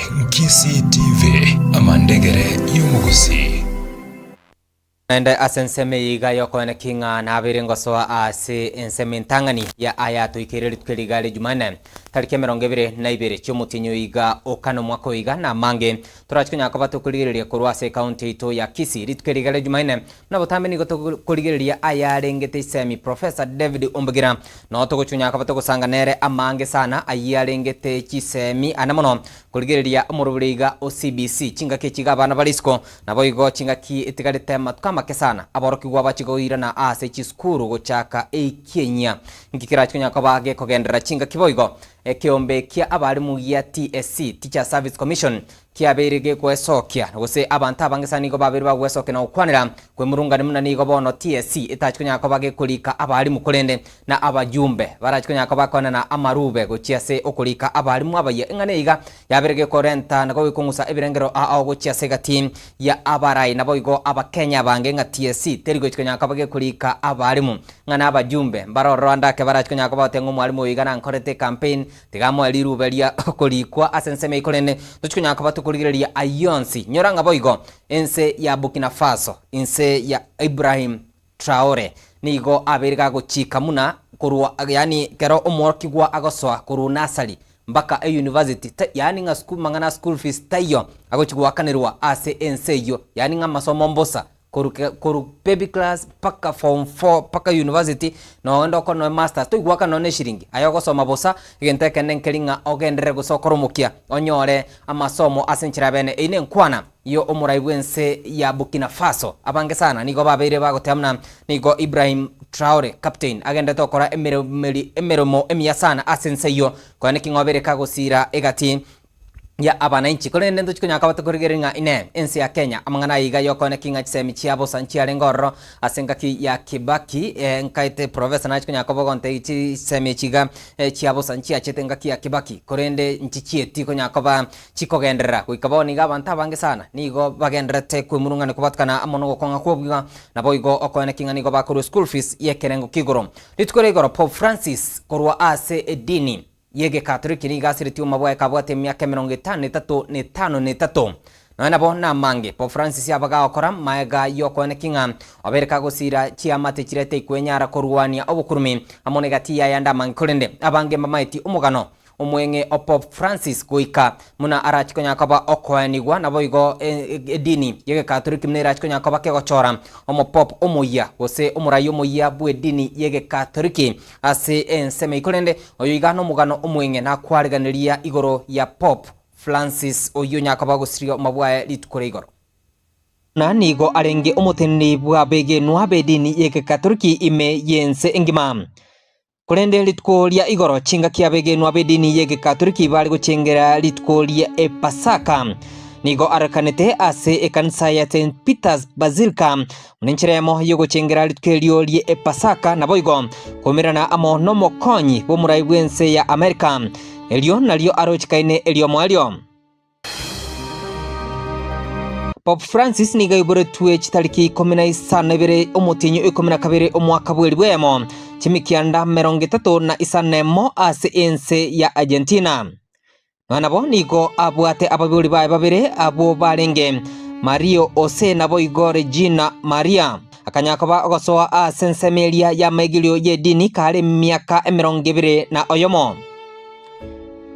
Nkisi TV amandegere y'umuguzi. Nende asenseme yiga yokone kinga na abirengo soa ase enseme ntangani ya AYAATOIKEIRE tweligali Jumanne tariki 22 cy'umutinyo yiga okano mwako yiga na mange turachikunya ko batukuligereria kurwa se county ito ya Kisii tweligali Jumanne na botambe nigo tukuligereria ayarengete CHISEMI Professor David Ombagira no tuguchunya ko batukusanga nere amange sana ayarengete CHISEMI anamono kuligereria umuruburiga OCBC chinga kechiga bana balisko nabo igo chinga ki itigarite matkama kesana aboroki gwa bachigoira na ase chiskuru gochaka Kenya ngikira chunya ko bage kogendera chinga kiboigo ekiombe kia abarimu ya TSC Teacher Service Commission kiaberege kwesokia gose abantu abangesani go babiri bagwesoke na ukwanira kwe murungane muna nigo bono TSC itachunya ko bage kulika abarimu kulende na abajumbe barachunya ko bakona na amarube gochiase okulika abarimu abaye ngane iga yaberege korenta na go ikungusa ebirengero a gochiase gati ya abarai nabo igo abakenya bange nga TSC terigo chunya ko bage kulika abarimu ngana abajumbe mbaro Rwanda ke barachunya ko batengo mwalimu iga na nkorete campaign tigamo aliruberia kulikwa asenseme ikolene tuchunya ko kuligereria ayonsi nyoranga boigo ense ya Burkina Faso ense ya Ibrahim Traore nigo abiriga guchika muna kurwa yani kero umworki gwa agoswa kuru nasali mbaka university yani nga school mangana school fees tayo agochigwa kanirwa ase ense yo yani nga masomo mbosa koru baby class paka form 4 paka university no ndo kono master to igwaka no ne shiringi ayoko soma bosa igente kenen kelinga ogendere gusokoromukia onyore amasomo asenchira bene ine nkwana yo omuraibwense ya Burkina Faso abange sana nigo babere bagotemna nigo Ibrahim Traore captain agenda tokora emeromo emiyasana asense yo kwane kingobere kagosira egati ya abananchi kolende ndo chikunya kabata kurigerenga ine ensi ya Kenya amangana yiga yokone kinga CHISEMI chiabo sanchi alengoro asenga ki ya Kibaki nkaite professor na chikunya kabogonte CHISEMI chiga chiabo sanchi achetenga ki ya Kibaki korende nchichie tiko nyakoba chikogendera kuikaboni gabanta bange sana nigo bagendrete kwimurungane kubatkana amono konga kwobwa nabo igo okone kinga nigo bakuru school fees yekerengo kigoro litkoregoro Pope Francis korwa ase edini yege Katoliki ni gasiriti umabwa kabwate myaka 53 na bona mange Pope Francis yabaga okora maega yokone kinga obereka gosira chiamate chirete ikwenyara korwania obukurumi amone gati yanda mankolende abange mamaiti umugano umwenge Pope Francis goika muna arachikonya kaba okwanigwa nabo igo edini yege Katoliki mnera achikonya kaba kegochora omo Pope omoya gose omurayo moya bwe dini yege Katoliki ase enseme ikolende oyiga no mugano umwenge na kwariganiria igoro ya Pope Francis oyonya kaba gosirio mabwa litukore igoro na nigo arenge omoteni bwa bege no abedini yege Katoliki ime yense engima kulende litkolia igoro chinga kiabege no abedini yege Katoliki bali guchengera litkolia Pasaka nigo arakanete ase ekanisa ya St Peter's Basilica munencheremo yogo chengera litkelio lie Pasaka naboigo komirana amo no mokonyi bo muraibwense ya America elio nalio arochikaine elio mwalio Pope Francis niga ibore tuwe chitariki 17 omutinyo 12 omwaka bwelibwemo chimikianda 34 ase ense ya Argentina nabo nigo abwate ababuli bae babere abo barenge Mario Ose nabo igo Regina Maria akanyakoba ogosoa asensemelia ya maigilio yedini kale myaka 20 na oyomo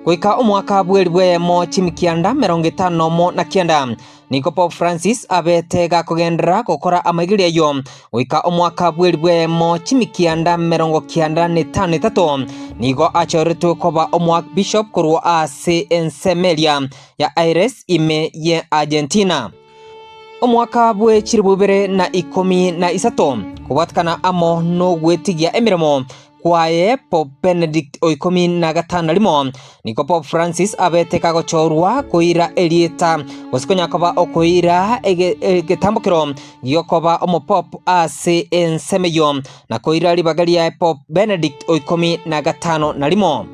kuika omwaka bwelibwemo chimikianda 59 niko Pope Francis abetega kugendera gukora amagilio yo wika omwaka bwelibwemo chimikianda 93 nigo achoretu koba omwaka bishop kurwa ase ensemelia ya Aires ime ye Argentina omwaka bwe chiribubere na 13 kubatkana amo no gwetigia emiremo kwaye Pope Benedict oikomi na gatano limo niko Pope Francis abeteka gochorwa koira elieta wasikonya koba okoira egetambukiro yokoba omo Pope ase ensemeyo na koira libagalia Pope Benedict oikomi na gatano na limo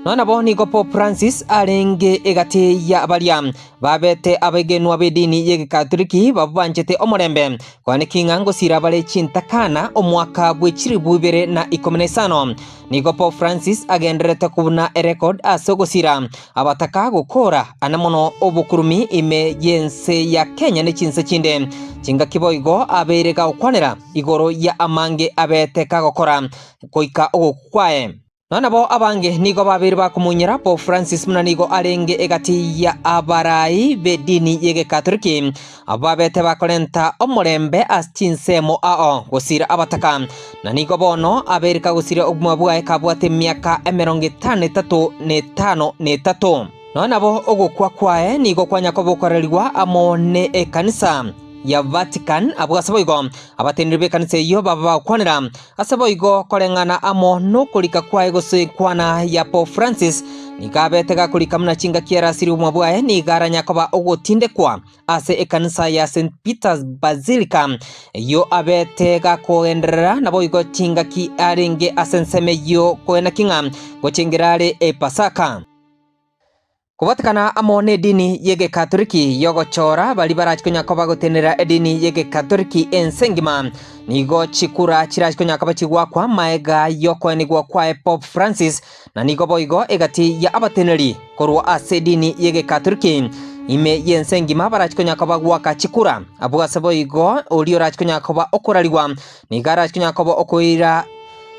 nona bo niko Pope Francis arenge egati ya abaria babete abagenwa bedini ye Katoliki babanjete omorembe kwane kinga ngosira bare chintakana omwaka bwechiri bubere na 15 niko Pope Francis agenderete kubuna record asogosira abataka gukora anamono obukurumi ime yense ya Kenya ne chinse chinde chinga kiboigo abereka okwanera igoro ya amange abete kagokora koika ogukwae nona bo abange nigo babiri bakumunyira Pope Francis munanigo arenge egati ya abarai bedini yege Katoliki ababete bakolenta omorembe aschinsemo ao gusira abataka na nigo bono aberika gusira ogumabwa ekabwate miaka 53 nona bo ogukwa kwae nigo kwanya kobokorerwa amone ekanisa ya Vatican abo asaboigo abatenirbe kanise yo baba kwanira asaboigo kolengana amo no kulika kwae gose kwana ya Pope Francis nikabetega kulika mna chinga kiera siri umwabwae ni garanya koba ogotinde kwa ase ekanisa ya St Peter's Basilica yo abetega koendera naboigo chinga ki arenge asenseme yo koena kinga gochengerare Pasaka kubatakana amone dini yege Katoliki yogochora bali barachikonya koba gotenera edini yege Katoliki ensengima nigo chikura chirachikonya koba chigwa kwa maega yokoenigwa kwa Pope Francis na nigo boigo egati ya abateneri korwa ase dini yege Katoliki ime yensengima barachikonya koba gwaka chikura abuga saboigo olio rachikonya koba okoraliwa nigarachikonya koba okoira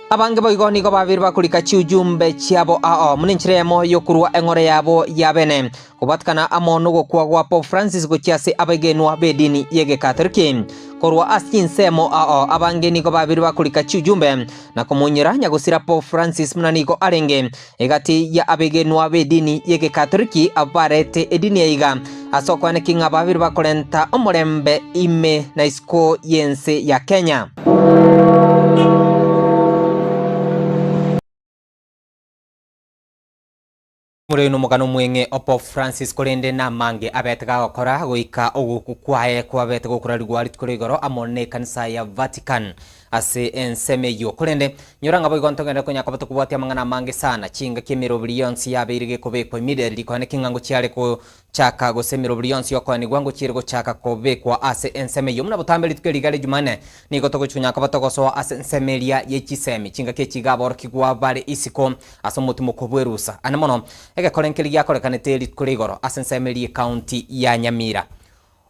abange boigo nigo babiri bakulika chiujumbe chiabo ao muninchiremo yokurwa engore yabo yabene kubatkana amono gokwa gwa Pope Francis gochiase abagenwa bedini yege Katoliki korwa aschinsemo ao abange nigo babiri bakulika chiujumbe na kumunyira nyagusira Pope Francis munanigo arenge egati ya abagenwa bedini yege Katoliki abarete edini yiga asokwane kinga babiri bakolenta omorembe ime na isko yense ya Kenya muri no mugano mwenge Pope Francis kolende na mange abetega gukora goika ogukukwae kwa bete gukura rigwari tkorigoro amone kanisa ya Vatican ase enseme yo kolende nyoranga boigo ntongenda konya kabato kubwatia mangana mange sana chinga kimiro billions ya berige kobekwa immediately kwane kingango chiare ko chaka go semiro billions yo kwani gwango chire go chaka kobekwa ase enseme yo muna butambeli tkerigale jumane nigo togo chunya kabato go so ase ensemelia ye chisemi chinga ke chigabor kigwa bare isiko aso mutumo kobwerusa anamono ege korenkeli yakorekanete litkurigoro ase ensemelia county ya Nyamira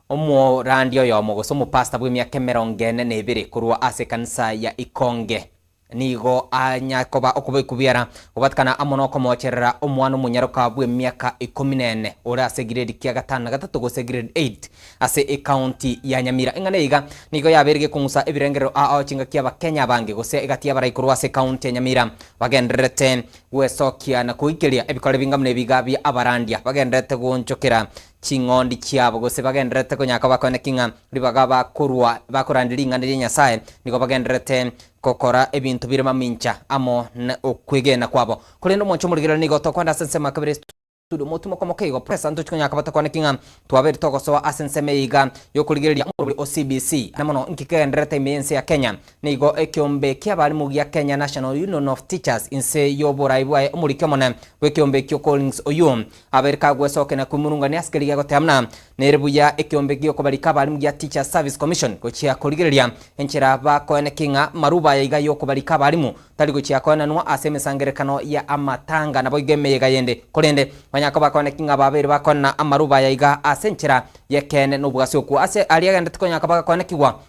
omo randio yo mogo somo pastor bwe myaka 42 kurwa ase kanisa ya Ikonge nigo anyakoba okubikubiara obatkana amono komocherera omwana munyaroka bwe myaka 14 ora ase grade kya gatano gatatu go grade 8 ase county ya Nyamira engane iga nigo yaberege kungusa ebirengero ao chinga kya bakenya bange gose egatia baraikurwa ase county ya Nyamira bagenderete wesokia na kuikeria ebikore bingamne bigabi abarandia bagenderete gonchokera chingondi chiabo gose bagenderete konyaka bakone kinga ribagaba kurwa bakurandiri ngandiri nyasaye nigo bagenderete kokora ebintu birema mincha amo okwigena kwabo kolendo moncho murigero nigo tokwanda sensema kabire studio mutumo komokego presa ndo chonyaka batakwane kinga twabere togoso asenseme iga yokurigeria muri OCBC namono nkikendrete imense ya Kenya nigo ekyombe kyabali mugia Kenya National Union of Teachers inse yoboraibwa omurikemone wekyombe kyo Collins Oyum aberika gwesoke na kumurunga ni askeri yagotamna nerebuya ekyombe kyo kobalika bali mugia Teacher Service Commission gochia kurigeria enchera bakone kinga maruba iga yokobalika balimu tali gochia kona nwa asemesangerekano ya amatanga naboigeme gayende kolende banyako bakone kinga babiri bakona amaruba yaiga asenchera yekene nubwasi oku ase aliagenda tikonyaka bakone kiwa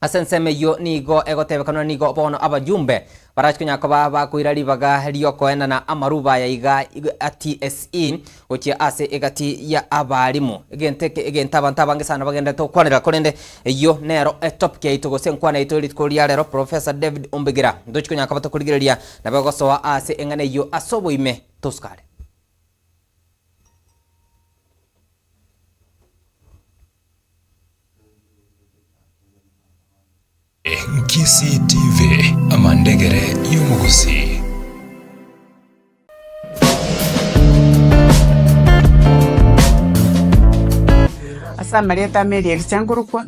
asenseme yo nigo egotebekano nigo bono abajumbe barachikonyaka bakuira libaga liyoko na amaruba yaiga TSE ochi ase egati ya abalimu egenteke egentaba bange sana bagenda to kwanira kolende yo nero top ke ito gose nkwana ito litkolia lero Professor David Ombegira ndochikonyaka batakurigeria nabagosoa ase engane yo asoboime toskare KCTV amandegere y'umuguzi. Asa Marieta Mary Exangurukwa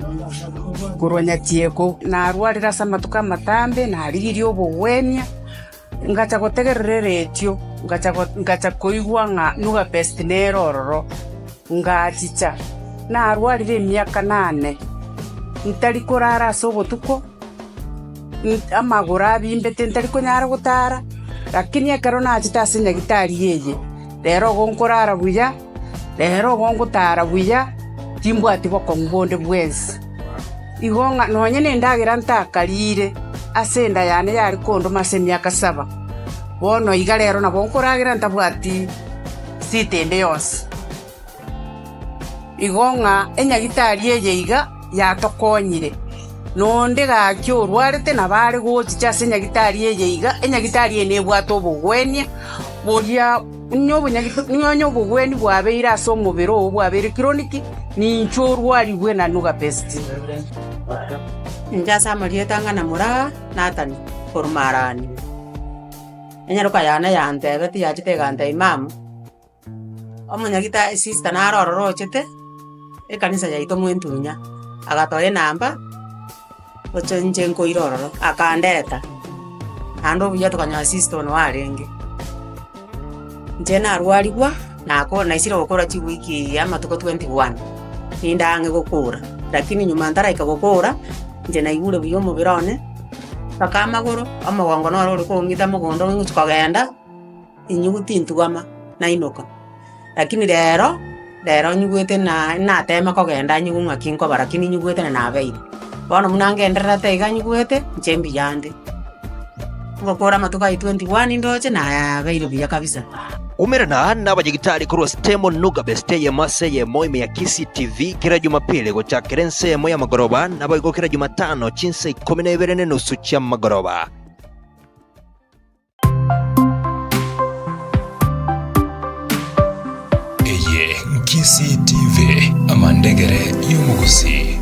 Guronya Tieko na arwarira samatuka matambe na harigiri obowenia ngacha gotegerere retio ngacha koigwa nga nuga best nerororo ngachicha na arwarire miaka 8 ntari kurara sobotuko amagura bimbete ntari kunyara gutara lakini akaro na achita sinya gitari yeye rero gonkorara buya rero gongutara buya timbu ati boko mbonde bwezi igonga nonye nendagira ntakarire asenda yane yari kondo mase miaka 7 bono iga rero na bonkoragira ntabwati sitende yose igonga enyagitari yeye iga yatokonyire nonde gakyo rwarete na bare gochicha senyagitari yeye iga enyagitari ene bwato bugwenia boria nyobo bugweni bwabeira aso mubiro bwabere kroniki ni nchorwari bwena nuga pesti njasa marieta ngana mura natani formarani enyaruka yana yante beti yachite gante imam omunyagita sister na rororo chete ekanisa yaito mwentunya agatoe namba ochonje nko irororo akandeta ando buya tukanya sister no arenge njena arwarigwa nako naisira gukora chi wiki ya matuko 21 nindange gukura lakini nyuma ndara ikagukura njena igure buyo mubirone takamagoro amagongo no rori ko ngita mugondo ngukagenda inyuguti ntugama na inoka lakini rero nyugwete na tema kogenda nyugunga kinko barakini nyugwete na abeire bono munangenderera teiga nyugwete njembi yande ngokora matuka 21 ndoche na abeire biya kabisa umerana n'abanyagitari kuri Stemo Nuga Beste ye mase ye moime ya KCTV kira Jumapili gocha kerense moya magoroba nabo igokira Jumatano chinse 12:30 cia magoroba. Eye KCTV amandegere y'umugusi.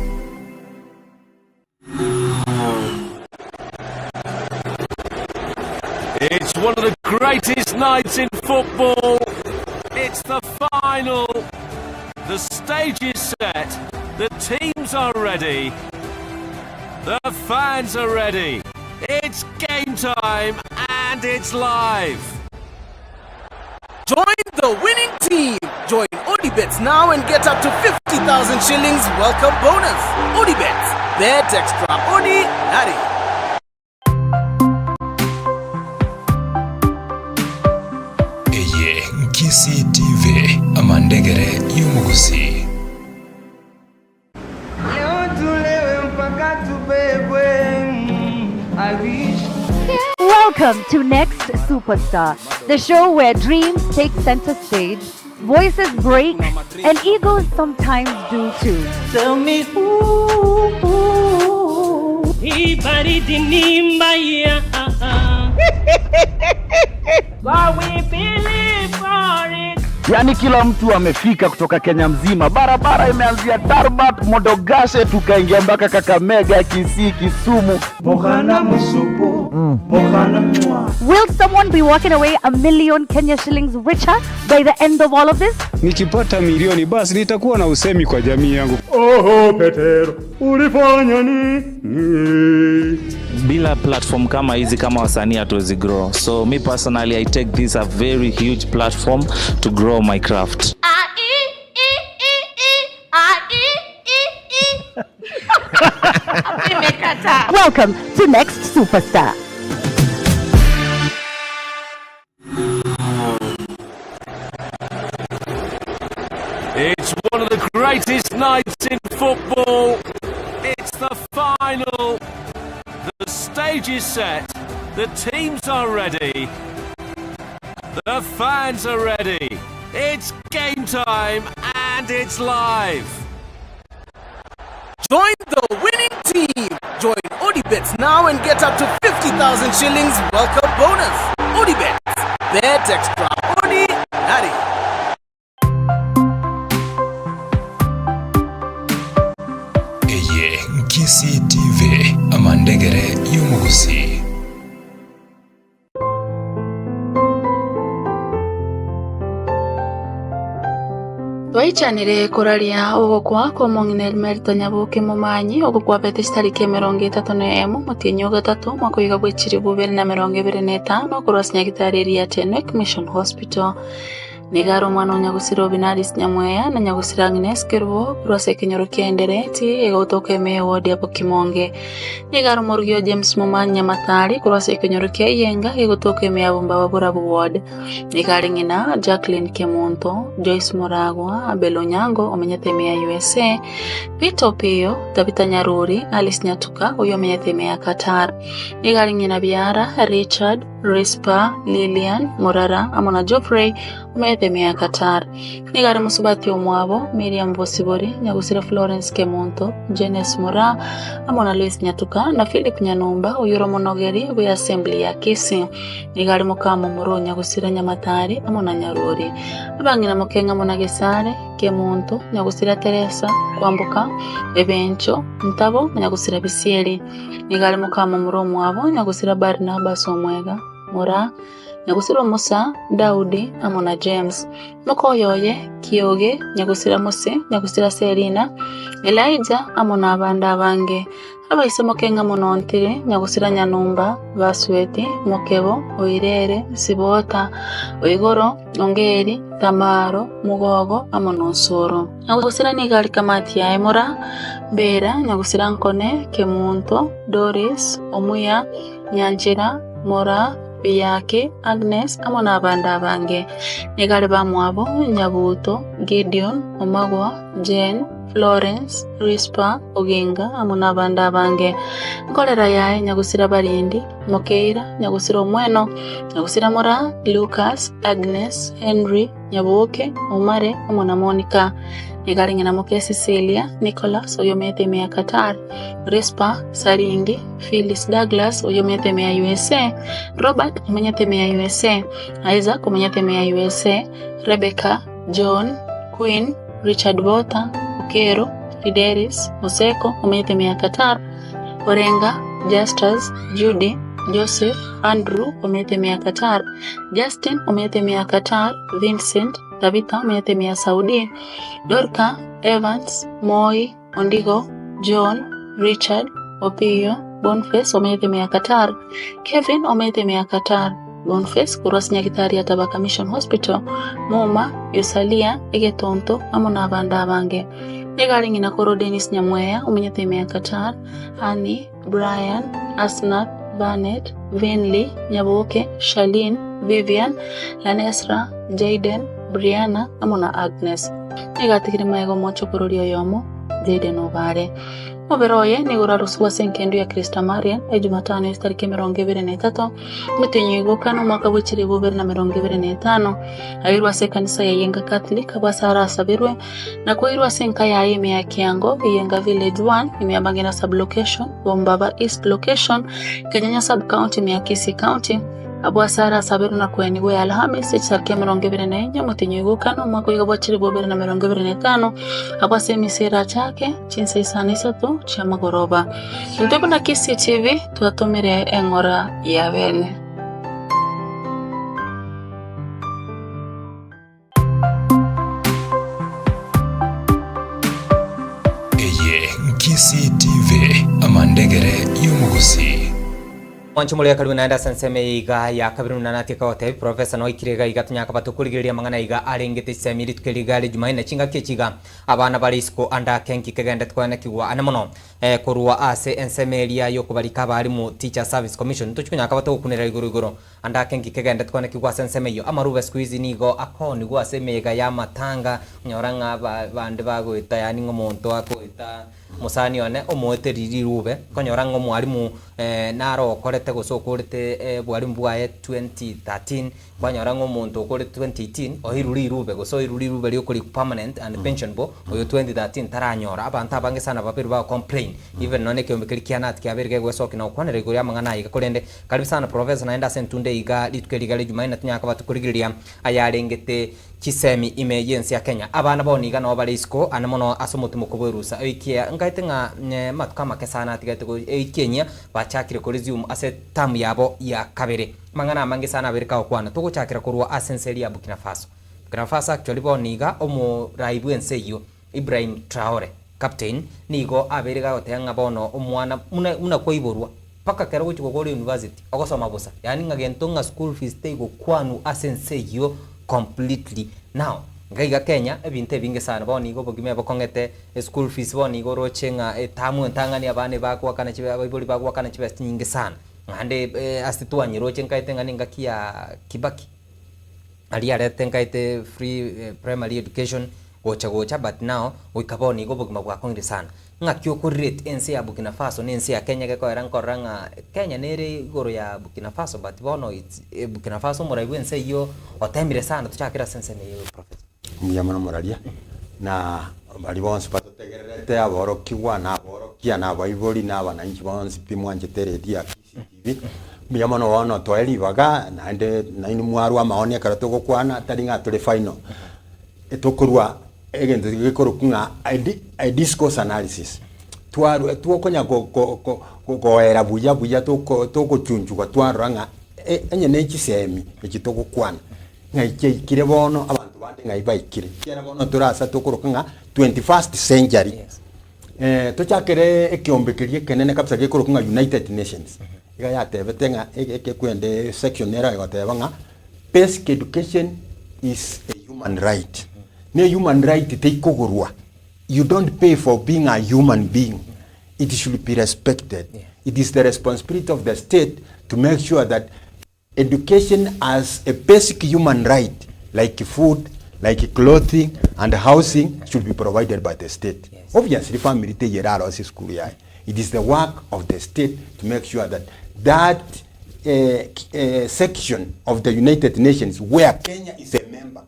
It's one of the greatest nights in football. It's the final. The stage is set. The teams are ready. The fans are ready. It's game time and it's live. Join the winning team. Join ODibets now and get up to 50,000 shillings welcome bonus. ODibets. Bet extra. Odi Nari. KCTV amandegere y'umugusi. Welcome to Next Superstar, the show where dreams take center stage, voices break, and egos sometimes do too. Tell me who we believe for it. Yani kila mtu amefika kutoka Kenya mzima. Barabara imeanzia Tarbat, Modogashe, tukaingia mpaka Kakamega, Kisii, Kisumu. Will someone be walking away $1 million Kenya shillings richer by the end of all of this? Nikipata milioni basi nitakuwa na usemi kwa jamii yangu. Oho Petero, ulifanya nini? Bila platform kama hizi kama wasanii hatuwezi grow. So me personally I take this a very huge platform to grow my craft. Welcome to Next Superstar. It's one of the greatest nights in football. It's the final. The stage is set. The teams are ready. The fans are ready. It's game time and it's live. Join the winning team. Join ODibets now and get up to 50,000 shillings welcome bonus. ODibets. Bet extra. Odi Nari. Eye KCTV amandegere y'umugusi. Waichanire kuraria ugukwa kwa mong'ine Merito Nyabuki Mumanyi ugukwa bete tariki 31 mutinyo gatatu mwaka wiga gwiciri 2025 kurwasinya gitariria Tenwek Mission Hospital nigaro mwana nyagusiro Binaris Nyamweya na nyagusira Agnes Kirwo kurwase kinyoro kiendereti igotoka me ward ya Kimonge nigaro morugio James Mumanyi Nyamatari kurwase kinyoro kiyenga igotoka me abumba baburabu ward nigari ngina Jacqueline Kemonto Joyce Moragwa Abelo Nyango omenyatemea USA Peter Pio Tabita Nyaruri Alice Nyatuka uyo omenyatemea Qatar nigari ngina Biara Richard Rispa Lilian Morara amona Joffrey omenyatemea Qatar nigari musubati omwabo Miriam Bosibori nyagusira Florence Kemonto Jenes Mura amona Luis Nyatuka na Philip Nyanumba uyuro monogeri we assembly ya Kisi nigari mukamo muro nyagusira Nyamatari amona Nyaruri abangina mukenga mona Gesare Kemonto nyagusira Teresa kwambuka Ebencho Ntabo nyagusira Bisieri nigari mukamo muro mwabo nyagusira Barnabas Omwega Mura nyagusira Musa Daudi amona James Mukoyoye Kioge nyagusira Mose nyagusira Serina Elijah amona abanda bange abaisemo kenga monontire nyagusira Nyanumba Basweti Mokebo Oirere Sibota Oigoro Ongeri Tamaro Mugogo amona Nsoro nyagusira nigari kamati ya Emora Bera nyagusira Nkone Kemunto Doris Omuya Nyanjira Mora Biyake Agnes amona abanda bange nigari bamwabo Nyabuto Gideon Omagwa Jane Florence Rispa Oginga amona abanda bange nkolera yae nyagusira Barindi Mokeira nyagusira Omweno nyagusira Mora Lucas Agnes Henry Nyabuke Omare amona Monica nigari ngina Moke Cecilia Nicholas oyometemea Qatar Rispa Saringi Phyllis Douglas oyometemea USA Robert omenyatemea USA Isaac omenyatemea USA Rebecca John Queen Richard Bota Okero Fidelis Oseko omenyatemea Qatar Orenga Justus Judy Joseph Andrew omenyatemea Qatar Justin omenyatemea Qatar Vincent Tabitha omenyatemea Saudi Dorka Evans Moi Ondigo John Richard Opio Boniface omenyatemea Qatar Kevin omenyatemea Qatar Boniface kurwasinya gitari ya Tabaka Mission Hospital Muma Yusalia Egetonto amona abanda abange nigari ngina koro Dennis Nyamweya omenyatemea Qatar Hani Brian Asnat Barnett Vinley Nyabuke Shalin Vivian Lanesra Jaden Brianna amona Agnes nigatikire maego mocho kororio yomo Jaden Obare Oberoye nigura ruswa senkendu ya Krista Marian Jumatano tariki 23 mutinyigo kana mwaka w'ikiri 2025 ayirwa se kanisa ya Yenga Catholic abasara sabirwe na koirwa senka ya ime ya Kiango Yenga Village 1 imeyabangena sub location Bombaba East location Kenya sub county ya Kisii county abwasara sabiru na kweni gwe Alhamisi tariki 24 mutinyigo kana mwaka w'ikiri 2025 abwase misera chake chinse isanisatu cha magoroba ntobo na Kisii TV tuatomere engora ya bene eye Kisii TV amandegere y'umuguzi Wanchu mulia karibu naenda senseme iga ya kabiru nanatika wote Professor Noikirega iga tunyaka batukurigiria mangana iga arengete semiri tukeligali Jumanne chinga kechiga abana bari isko anda kenki kegende twana kiwa anamono kurua ase ensemeria yokubarika bari mu Teacher Service Commission tuchunyaka batukunira iguruguro anda kenki kegende twana kiwa senseme yo amaruba squeeze nigo akoni gwa semega ya matanga nyoranga bande bagwita yani ngomonto akoita musani one omweteriri rube konyoranga mwalimu naro korete gusokorete bwalimu bwaye 2013 kwanyoranga omuntu okore 2018 ohiruri rube guso iruri rube lyokuri permanent and pension bo oyo 2013 taranyora abantu abange sana baperu ba complain even none kyombekeri kianat kyaberge gwesoki na okwanere guri amangana iga korende karibu sana Professor naenda sentunde iga litukeligali Jumanne tunyaka batukurigiria ayarengete CHISEMI emergency ya Kenya abana boniga no bari isko anamono asomuti mukuburusa ikia ngaitenga matukama kesana tigate ko Kenya bachakire ko resume ase tamu yabo ya kabere mangana mangi sana berika okwana tuguchakira kurwa asenseri ya Burkina Faso Burkina Faso actually boniga omo raibu enseyo Ibrahim Traore captain nigo aberiga gotenga bono omwana muna koiborwa paka kero gochiko gore university ogosoma bosa yani ngagentonga school fees tego kwanu asenseyo completely. Now ngaiga Kenya ebinte binge sana bonigo bogime bokongete school fees bonigo rochenga tamu ntangani abane bakwa kana chibe abiboli bakwa kana chibe nyinge sana ande astitua nyiroche nkaite ngani ngakia Kibaki ali arete nkaite free primary education gocha but now wikaboni go bogima bwa kongire sana ngakyo ko rate ense ya Burkina Faso nense ya Kenya ke ko rankoranga Kenya nere goro ya Burkina Faso but bono it's Burkina Faso moraibu ense yo otemire sana tuchakira sense ne yo prophet muyamana moralia na bali bonse patotegerete aboro kiwa na aboro kia na baiboli na abananchi bonse pimwanje teredia KCTV muyamana wono toeli baga na ende na inu mwaru amaoni akarato gokwana taringa tole final etokurwa egento gikorokunga a discourse analysis tuokonya goera buya toko chunchuka twaranga enye nechisemi ekitogokwana ngaikire bono abantu bande ngaibaikire kera bono turasa tokorokunga 21st century tochakere ekiombekerie kenene kabisa gikorokunga United Nations iga yatebetenga ekekwende section era igotebanga basic education is a human right. No human right take over. You don't pay for being a human being. It should be respected. Yeah. It is the responsibility of the state to make sure that education as a basic human right, like food, like clothing and housing, should be provided by the state. Yes. Obviously, family school. It is the work of the state to make sure that that section of the United Nations, where Kenya is a member,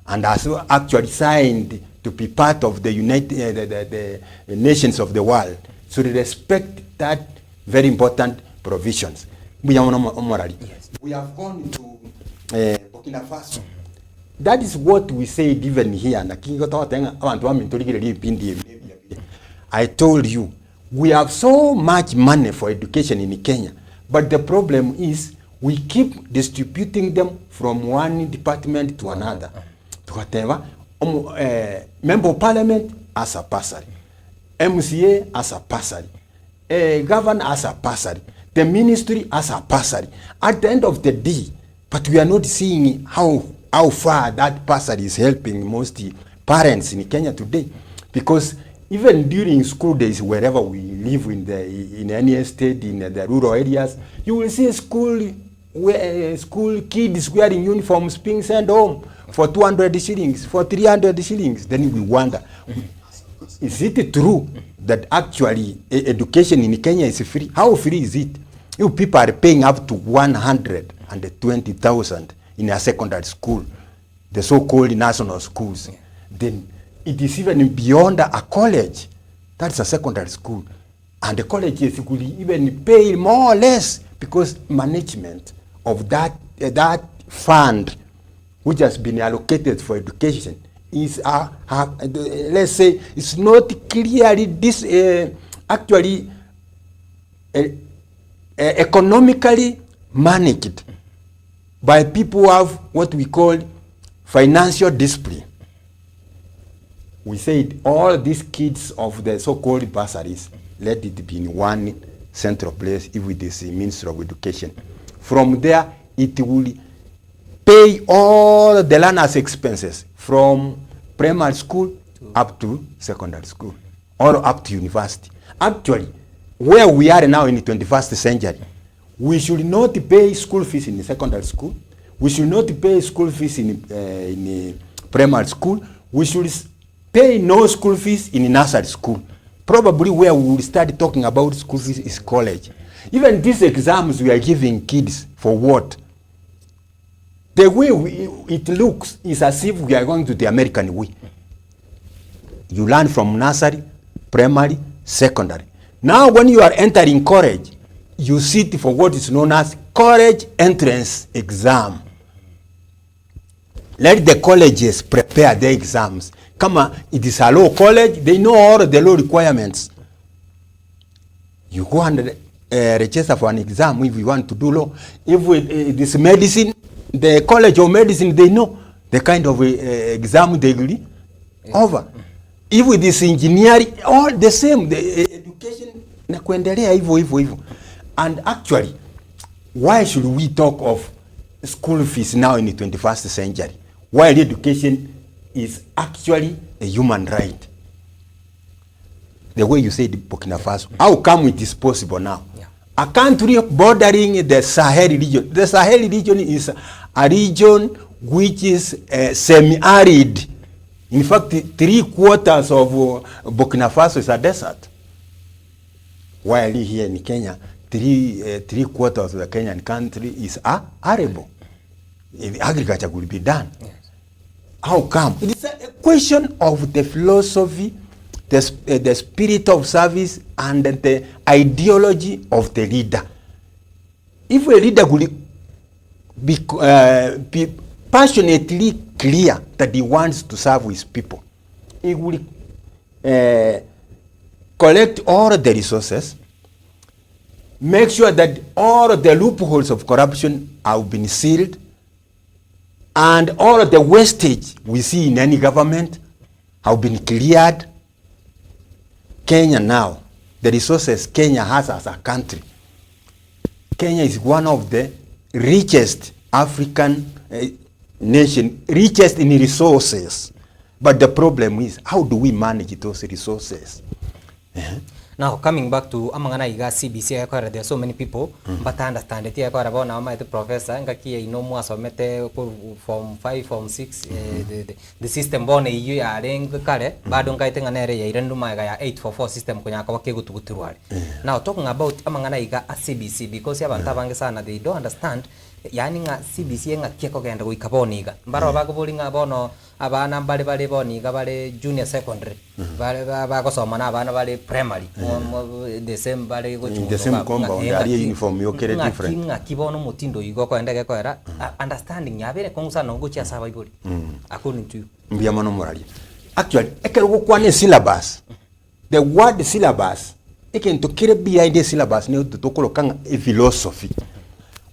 and has actually signed to be part of the the nations of the world, so they respect that very important provisions. We have gone to Burkina Faso. That is what we said even here. I told you, we have so much money for education in Kenya, but the problem is we keep distributing them from one department to another. Whatever, member of parliament as a bursary, MCA as a bursary, governor as a bursary, the ministry as a bursary. At the end of the day, but we are not seeing how far that bursary is helping most parents in Kenya today, because even during school days, wherever we live in any estate in the rural areas, you will see school kids wearing uniforms being sent home for 200 shillings, for 300 shillings. Then we wonder, is it true that actually education in Kenya is free? How free is it? You people are paying up to 120,000 in a secondary school, the so-called national schools. Then it is even beyond a college. That's a secondary school. And the colleges will even pay more or less because management of that fund which has been allocated for education is let's say it's not clearly actually economically managed by people who have what we call financial discipline. We said all these kids of the so-called bursaries, let it be in one central place if it is the Ministry of Education. From there, it will pay all the learners' expenses from primary school up to secondary school or up to university. Actually, where we are now in the 21st century, we should not pay school fees in the secondary school. We should not pay school fees in primary school. We should pay no school fees in nursery school. Probably where we will start talking about school fees is college. Even these exams we are giving kids for what? The way it looks is as if we are going to the American way. You learn from nursery, primary, secondary. Now when you are entering college, you sit for what is known as college entrance exam. Let the colleges prepare their exams. Come on, it is a law college, they know all the law requirements. You go and register for an exam if you want to do law. If it is medicine, the College of Medicine, they know the kind of exam degree over. If with this engineering, all the same, the education na kuendelea hivyo. And actually, why should we talk of school fees now in the 21st century? While education is actually a human right. The way you said Burkina Faso, how come it is possible now? Yeah. A country bordering the Sahel region. The Sahel region is a region which is semi-arid. In fact, 3/4 of Burkina Faso is a desert. While here in Kenya, 3/4 of the Kenyan country is arable. Agriculture will be done. Yes. How come? It is a question of the philosophy, the spirit of service, and the ideology of the leader. If a leader will be passionately clear that he wants to serve his people, he will collect all the resources, make sure that all the loopholes of corruption have been sealed, and all the wastage we see in any government have been cleared. Kenya now, the resources Kenya has as a country. Kenya is one of the richest African nation, richest in resources. But the problem is, how do we manage those resources? Now, coming back to amangana iga CBC, there are so many people, but I understand it. I am the professor, and I know more from 5, from 6, the system born EU are in Kare, but don't get an area, I don't do my 844 system. Now, talking about amangana iga CBC, because you have Tavangasana, they don't understand. Yani nga CBC nga kieko genda guikaboniga mbaro bagubulinga bono abana bali boniga bali junior secondary bali bagosoma na abana bali primary the same bali go the same compound ali uniform yokere different nga kibono mutindo igo ko endege ko era understanding yabere kongusa no guchi asaba ibuli according to you mbia mano morali actually ekero gukwane syllabus the word syllabus ekento kire behind the syllabus ne tokolo kanga a philosophy.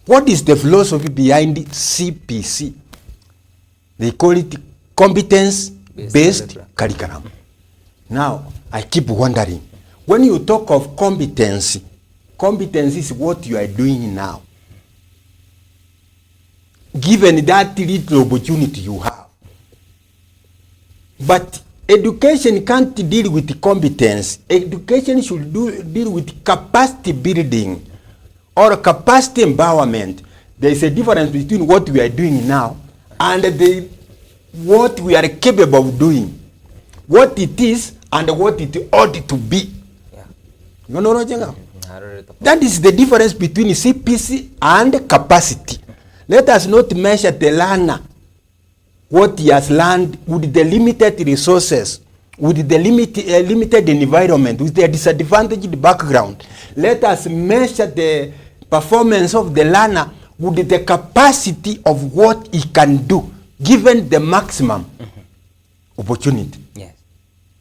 What is the philosophy behind CPC? They call it competence-based curriculum. Now, I keep wondering, when you talk of competency, competence is what you are doing now. Given that little opportunity you have. But education can't deal with competence. Education should deal with capacity building or capacity empowerment. There is a difference between what we are doing now and what we are capable of doing. What it is and what it ought to be. Yeah. You know what I'm saying? That is the difference between CPC and capacity. Let us not measure the learner, what he has learned with the limited resources, with the limited environment, with the disadvantaged background. Let us measure the performance of the learner with the capacity of what he can do, given the maximum opportunity. Yes.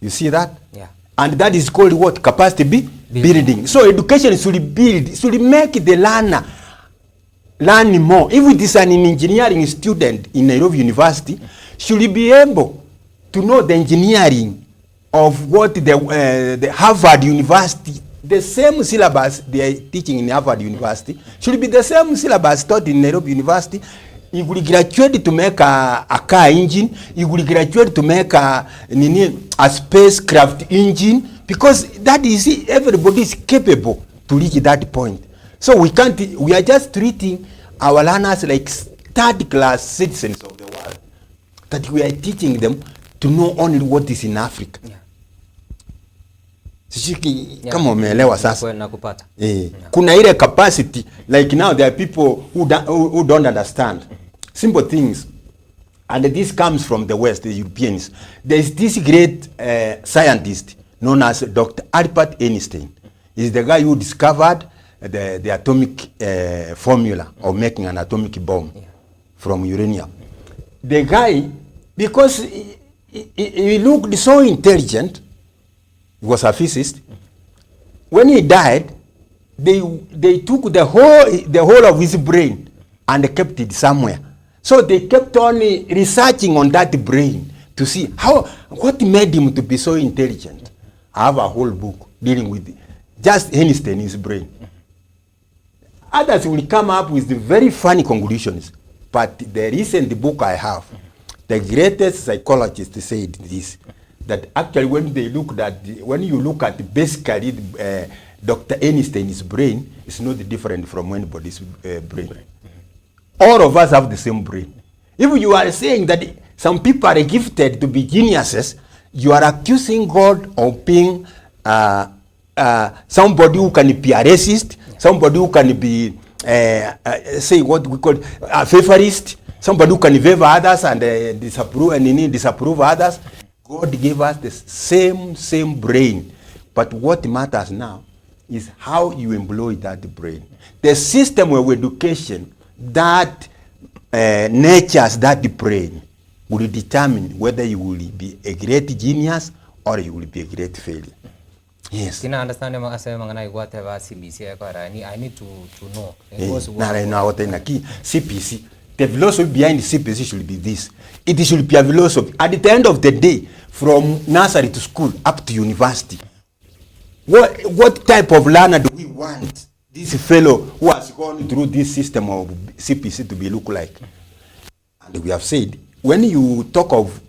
You see that? Yeah. And that is called what? Capacity building. So education should make the learner learn more. If it is an engineering student in Nairobi University, should be able to know the engineering of what the Harvard University, the same syllabus they are teaching in Harvard University, should be the same syllabus taught in Nairobi University. You will graduate to make a car engine, you will graduate to make a spacecraft engine, because that is it. Everybody is capable to reach that point. So we are just treating our learners like third-class citizens of the world. That we are teaching them to know only what is in Africa. Yeah. Kama umeelewa sasa. Kuna ile capacity, like now there are people who don't understand simple things, and this comes from the West, the Europeans. There is this great scientist known as Dr. Albert Einstein. He's the guy who discovered the atomic formula of making an atomic bomb from uranium. The guy, because he looked so intelligent, he was a physicist. When he died, they took the whole of his brain and kept it somewhere. So they kept on researching on that brain to see what made him to be so intelligent. I have a whole book dealing with just Einstein's brain. Others will come up with the very funny conclusions, but the recent book I have, the greatest psychologist said this, that actually when you look at basically Dr. Einstein's brain, it's not different from anybody's brain. All of us have the same brain. If you are saying that some people are gifted to be geniuses, you are accusing God of being somebody who can be a racist, somebody who can be, say what we call a favorist, somebody who can favor others and disapprove others. God gave us the same brain. But what matters now is how you employ that brain. The system of education that nurtures that brain will determine whether you will be a great genius or you will be a great failure. Yes. Can I understand whatever CBC I need to know. CPC. The philosophy behind the CPC should be this. It should be a philosophy. At the end of the day, from nursery to school up to university, what type of learner do we want this fellow who has gone through this system of CPC to be look like? And we have said, when you talk of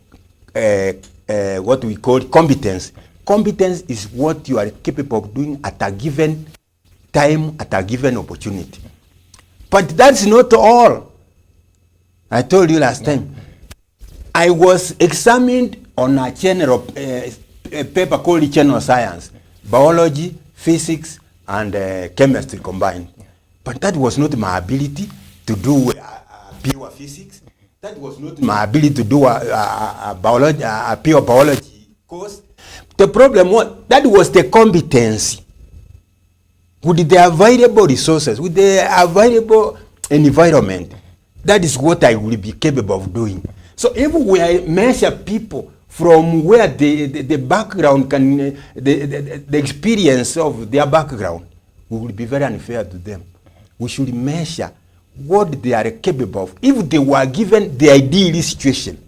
what we call competence, competence is what you are capable of doing at a given time, at a given opportunity. But that's not all. I told you last time, I was examined on a general paper called General Science, biology, physics, and chemistry combined. But that was not my ability to do pure physics. That was not my ability to do a pure biology course. The problem was, that was the competency. With the available resources, with the available environment, that is what I will be capable of doing. So if we measure people from where the background can, the experience of their background, we will be very unfair to them. We should measure what they are capable of if they were given the ideal situation.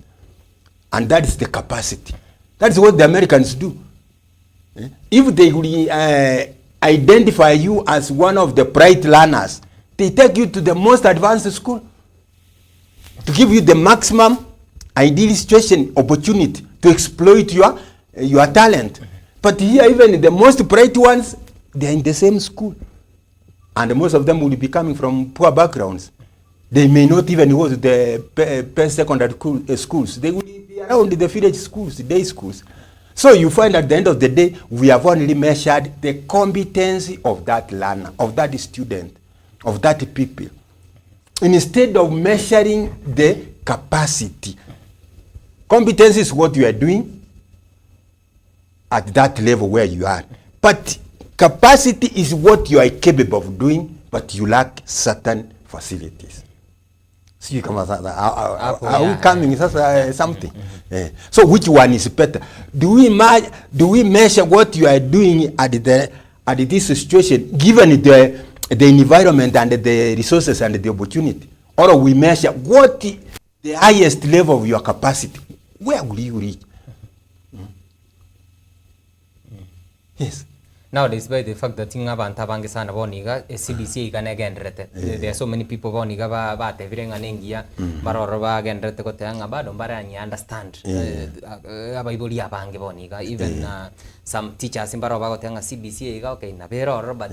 And that is the capacity. That's what the Americans do. If they will identify you as one of the bright learners, they take you to the most advanced school to give you the maximum ideal situation opportunity to exploit your talent. But here, even the most bright ones, they are in the same school. And most of them will be coming from poor backgrounds. They may not even go to the best secondary schools. They will be around the village schools, the day schools. So you find at the end of the day, we have only measured the competency of that learner, of that student, of that people, instead of measuring the capacity. Competence is what you are doing at that level where you are. But capacity is what you are capable of doing, but you lack certain facilities. So you come are we coming something? So which one is better? Do we measure what you are doing at this situation, given the environment and the resources and the opportunity, or we measure what the highest level of your capacity? Where will you reach? Yes. Now, despite the fact that abantu abangisana boniga CBC iganegendrete, there are so many people boniga ba tevirenga nengia baroro ba gendrete ko tanga bado barani understand abaiboli abange boniga even some teachers in baroba ko tanga CBC iga okay na beroro but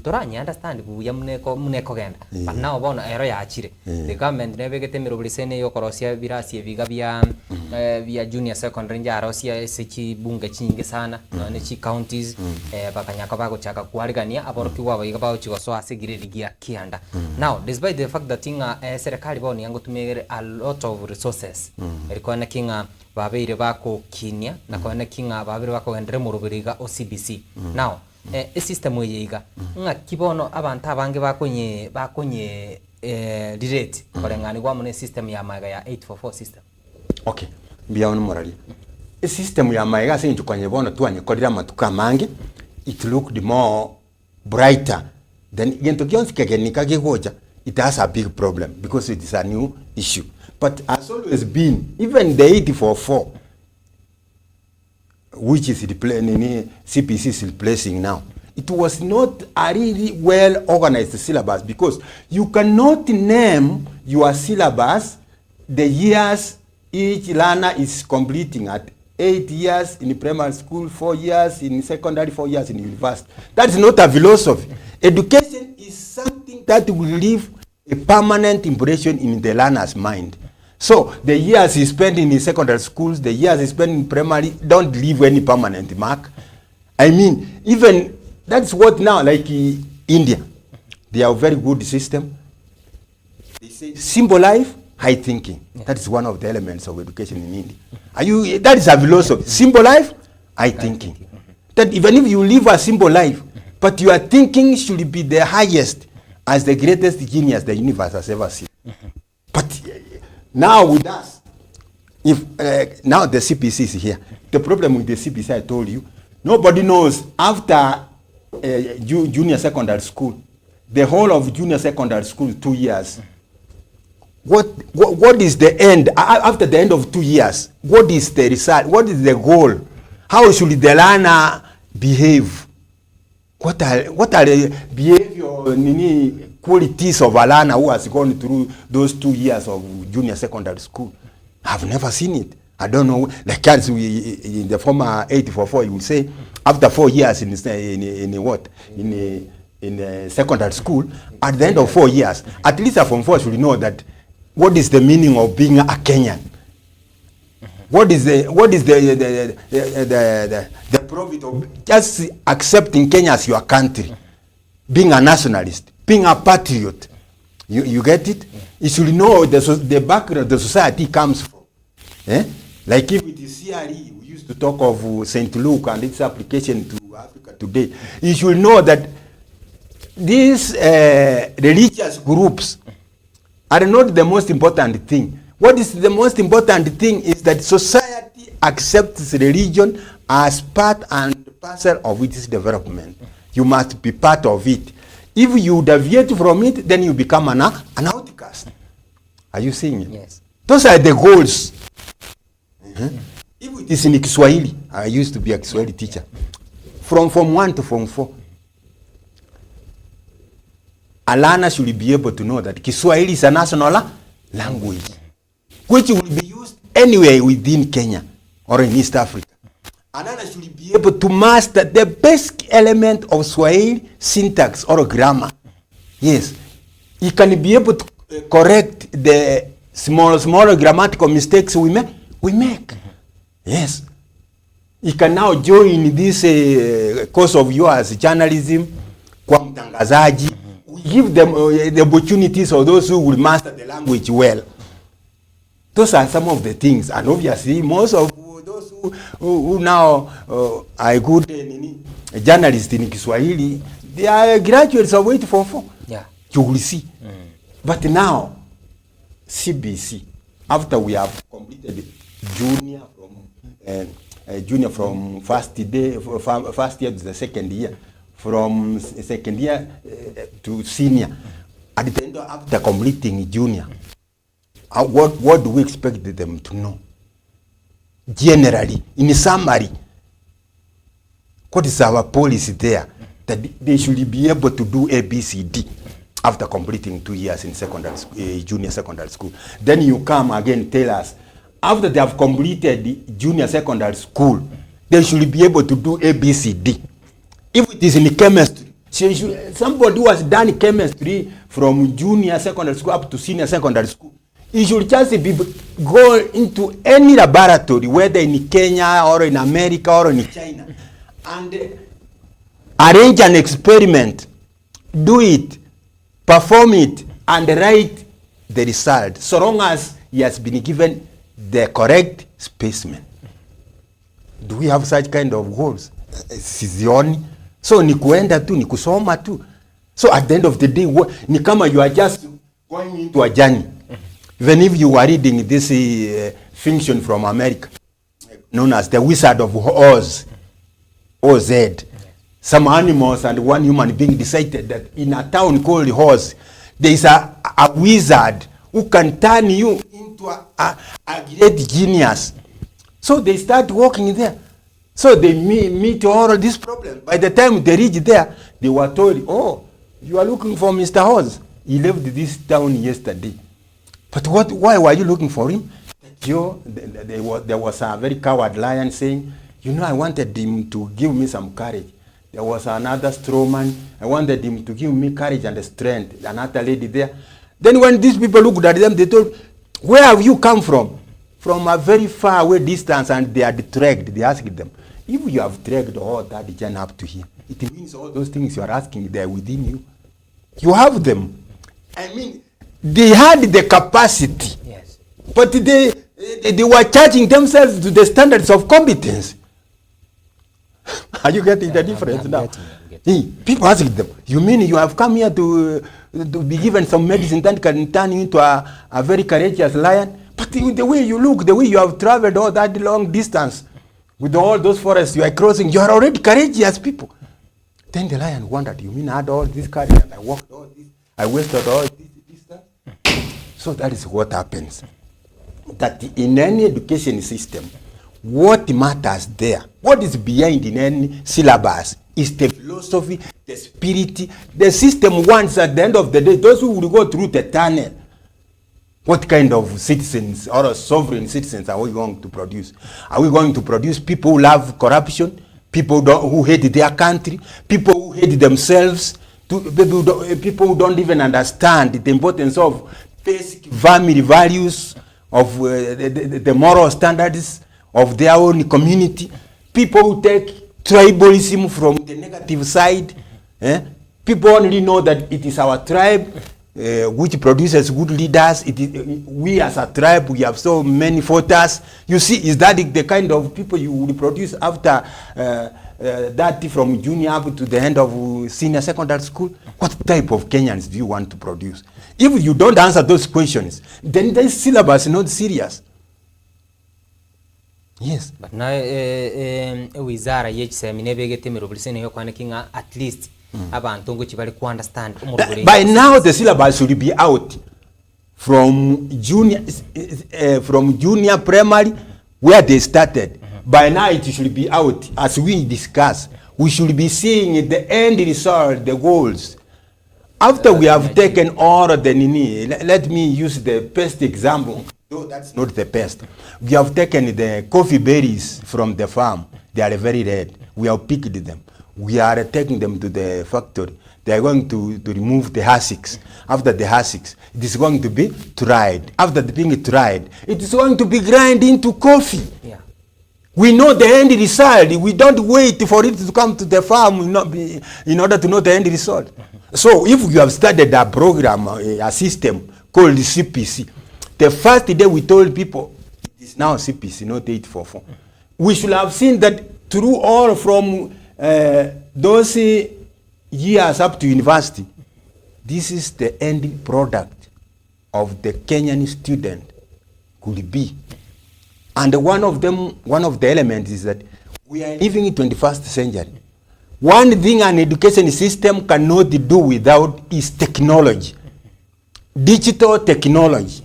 toranya understand bu yamne ko genda but now bona ero ya achire the government nebe getemero bulisene yo korosia birasi biga via junior secondary njaro sia sechi bunga chinge sana ne chi counties bakanyaka bago chaka kuarigania aboroki wabo igabao chigo so asegiredi gia kianda. Now, despite the fact that serikali boni yango tumegere a lot of resources eriko na kinga babire bako kinya na ko na kinga babire bako endre murubiriga OCBC. Now, system yiga nga kibono abantu abange bakonye direct korengani kwa mune system ya maga ya 844 system. Okay, beyond morali. System ya maga sinju kwanye bono tuanye kodira matuka mange. It looked more brighter. Then it has a big problem because it is a new issue. But has always been, even the 844, which is CPC is replacing now, it was not a really well organized syllabus, because you cannot name your syllabus the years each learner is completing at 8 years in primary school, 4 years in secondary, 4 years in university. That is not a philosophy. Education is something that will leave a permanent impression in the learner's mind. So the years he spent in his secondary schools, the years he spent in primary, don't leave any permanent mark. I mean, even that's what now, like India, they have a very good system. They say simple life, high thinking. That is one of the elements of education in India. That is a philosophy. Simple life, high thinking. That even if you live a simple life, but your thinking should be the highest, as the greatest genius the universe has ever seen. But now with us, if now the CPC is here, the problem with the CPC, I told you, nobody knows after junior secondary school, the whole of junior secondary school, 2 years. What is the end? After the end of 2 years, what is the result? What is the goal? How should the learner behave? What are the behavior qualities of a learner who has gone through those 2 years of junior secondary school? I've never seen it. I don't know. The kids in the former 844, you will say, after 4 years in secondary school, at the end of 4 years, at least from 4 should know that what is the meaning of being a Kenyan? What is the profit of just accepting Kenya as your country, being a nationalist, being a patriot? You get it? You should know the background the society comes from. Like if it is CRE, we used to talk of St. Luke and its application to Africa today. You should know that these religious groups are not the most important thing. What is the most important thing is that society accepts religion as part and parcel of its development. You must be part of it. If you deviate from it, then you become an outcast. Are you seeing it? Yes. Those are the goals. If it is in Kiswahili, I used to be a Kiswahili teacher. From Form 1 to Form 4, a learner should be able to know that Kiswahili is a national language, which will be used anywhere within Kenya or in East Africa. A learner should be able to master the basic element of Swahili syntax or grammar. Yes, he can be able to correct the small grammatical mistakes we make. Yes, he can now join this course of yours, journalism, kwa mtangazaji. We give them the opportunities of those who will master the language well. Those are some of the things, and obviously most of those who now are good journalists in Kiswahili, they are graduates of 844. Yeah, you will see. But now, CBC, after we have completed junior from first year to the second year, from second year to senior, at the end after completing junior, what do we expect them to know? Generally, in summary, what is our policy there? That they should be able to do ABCD after completing 2 years in secondary school, junior secondary school. Then you come again, tell us, after they have completed the junior secondary school, they should be able to do ABCD. If it is in chemistry, somebody who has done chemistry from junior secondary school up to senior secondary school, he should just go into any laboratory, whether in Kenya or in America or in China, and arrange an experiment, do it, perform it, and write the result, so long as he has been given the correct specimen. Do we have such kind of goals? Sizioni. So ni kuenda tu, ni kusoma tu. So at the end of the day, ni kama you are just going into a journey. Even if you are reading this fiction from America, known as The Wizard of Oz, OZ. Some animals and one human being decided that in a town called Oz, there is a wizard who can turn you into into a great genius. So they start working there. So they meet all of this problem. By the time they reach there, they were told, oh, you are looking for Mr. House. He left this town yesterday. But why were you looking for him? There was a very coward lion saying, you know, I wanted him to give me some courage. There was another straw man. I wanted him to give me courage and strength. Another lady there. Then when these people looked at them, they told, where have you come from? From a very far away distance, and they had trekked. They asked them, if you have trekked all that journey up to here, it means all those things you are asking, they are within you. You have them. I mean, they had the capacity, yes, but they were charging themselves to the standards of competence. Are you getting the difference now? People ask them, you mean you have come here to be given some medicine that can turn you into a very courageous lion? But the way you look, the way you have traveled all that long distance, with all those forests you are crossing, you are already courageous people. Then the lion wondered, you mean I had all this courage and I walked all this, I wasted all this distance? So that is what happens. That in any education system, what matters there, what is behind in any syllabus, is the philosophy, the spirit. The system wants at the end of the day, those who will go through the tunnel, what kind of citizens or sovereign citizens are we going to produce? Are we going to produce people who love corruption, people who hate their country, people who hate themselves, people who don't even understand the importance of basic family values, of the moral standards of their own community, people who take tribalism from the negative side, people only know that it is our tribe which produces good leaders. We as a tribe, we have so many voters. You see, is that the kind of people you will produce after that from junior up to the end of senior secondary school? What type of Kenyans do you want to produce? If you don't answer those questions, then the syllabus is not serious. Yes. But now, wizara ye CHISEMI nebegete mirobulise yo kwanakinga at least abantu ngo kibali ku understand. By now the syllabus should be out from junior primary where they started. By now it should be out as we discuss. We should be seeing the end result, the goals. After we have taken all the nini, let me use the best example. No, that's not the best. We have taken the coffee berries from the farm. They are very red. We have picked them. We are taking them to the factory. They are going to remove the hussicks. After the hussicks, it is going to be dried. After being dried, it is going to be ground into coffee. Yeah. We know the end result. We don't wait for it to come to the farm in order to know the end result. So if you have started a program, a system called CPC, the first day we told people, it is now CPC, not 844. We should have seen that through all from those years up to university, this is the end product of the Kenyan student could be. And one of the elements is that we are living in 21st century. One thing an education system cannot do without is technology, digital technology.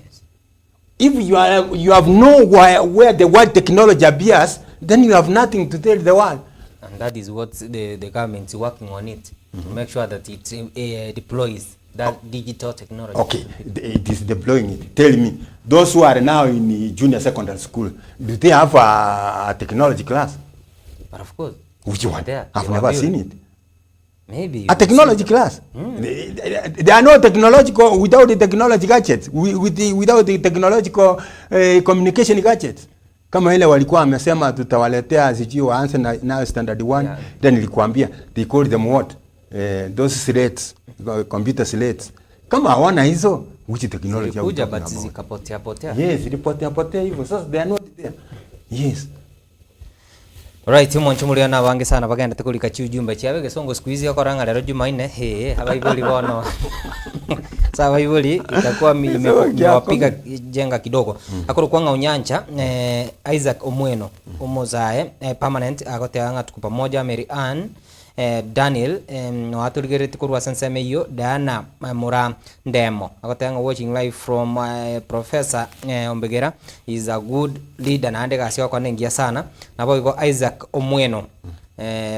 If you have no where the word technology appears, then you have nothing to tell the world. And that is what the government is working on it, to make sure that it deploys that digital technology. Okay, it is deploying it. Tell me, those who are now in junior secondary school, do they have a technology class? But of course. Which one? I've never seen it. Maybe. A technology class. There are no technological, without the technology gadgets, without the technological communication gadgets. Kama ile walikuwa wamesema tutawaletea sijui waanze na standard 1, yeah. Then nilikwambia, they call them what? Those slates, computer slates. Kama hawana hizo, which technology are we talking about? Zikapotea. Yes, ilipotea hivyo. So they are not there. Yes. Right, mwanchumulia na wange sana bagenda tekulika chujumba chiabe gesongo squeeze yakoranga lero Jumanne habaibuli bono. Sawa ibuli itakuwa miwapiga jenga kidogo. Akoro kwanga unyancha Isaac Omweno umozae permanent agoteanga tuko pamoja Mary Ann Daniel waturigirite kurwa senseme iyo Diana Mura Ndemo agotenga watching live from Professor Ombegera is a good leader na ndega sio kwa nengia sana nabo igo Isaac Omweno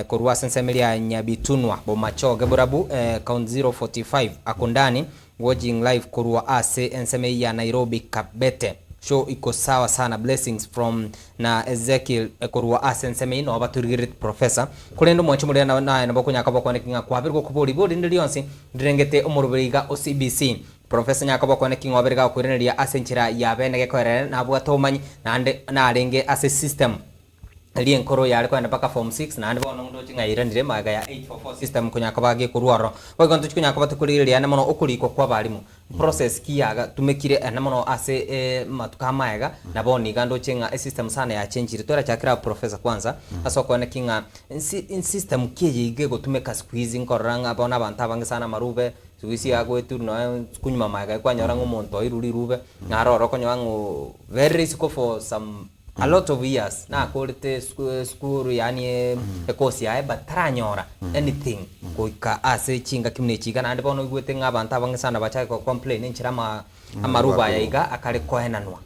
kurwa senseme ya Nyabitunwa Bomachoge Burabu count 045 akundani watching live kurwa ase enseme ya Nairobi Kabete show iko sawa sana. Blessings from na Ezekiel kurwa asenseme ino abaturigirit professor kulendo mwacho muri na bokunya kabakwane kinga kwabirgo kuburi bodi ndilionsi ndirengete omurubiriga OCBC professor nyakabakwane kinga wabirga kureneria asenchira yabenege kwerere na bwatomanyi na arenge ase system alien koro yale kwa mpaka form 6 na ndo ndo chinga irandire maga ya 844 system kunya kabage kuruaro wago ndo kunya kabatu kulire na mono okuliko kwa balimu process kiyaga tumekire na mono ase matuka maega na boni gando chinga system sana ya change ritora chakira professor kwanza aso kwa kinga system kiye igego tumeka squeezing koranga bona banta bange sana marube suisi yago etu no kunyuma maga kwa nyora ngumonto iruri rube na roro konyango very risky for some a lot of years na quality school yani ekosi ya batranyora anything kuika ase chinga kimne chiga na ndipo no gwete ngabanta bangisana bacha ko complain nchirama amaruba ya iga akale kohenanwa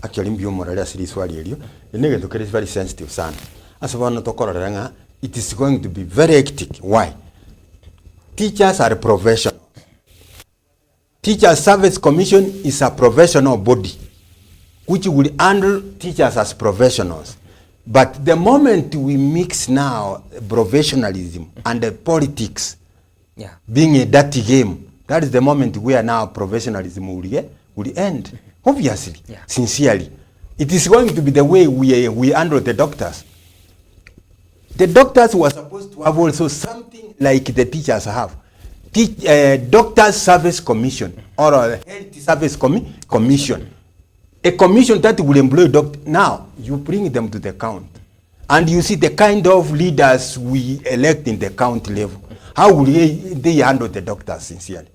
actually mbio morale asiri swali elio enege to is very sensitive sana asabana to kororanga it is going to be very hectic. Why? Teachers are professional. Teacher Service Commission is a professional body which will handle teachers as professionals. But the moment we mix now professionalism and the politics being a dirty game, that is the moment where now professionalism will end. Obviously, sincerely. It is going to be the way we handle the doctors. The doctors were supposed to have also something like the teachers have. Doctors Service Commission or a Health Service Commission. A commission that will employ doctors. Now, you bring them to the count. And you see the kind of leaders we elect in the county level. How will they handle the doctors sincerely?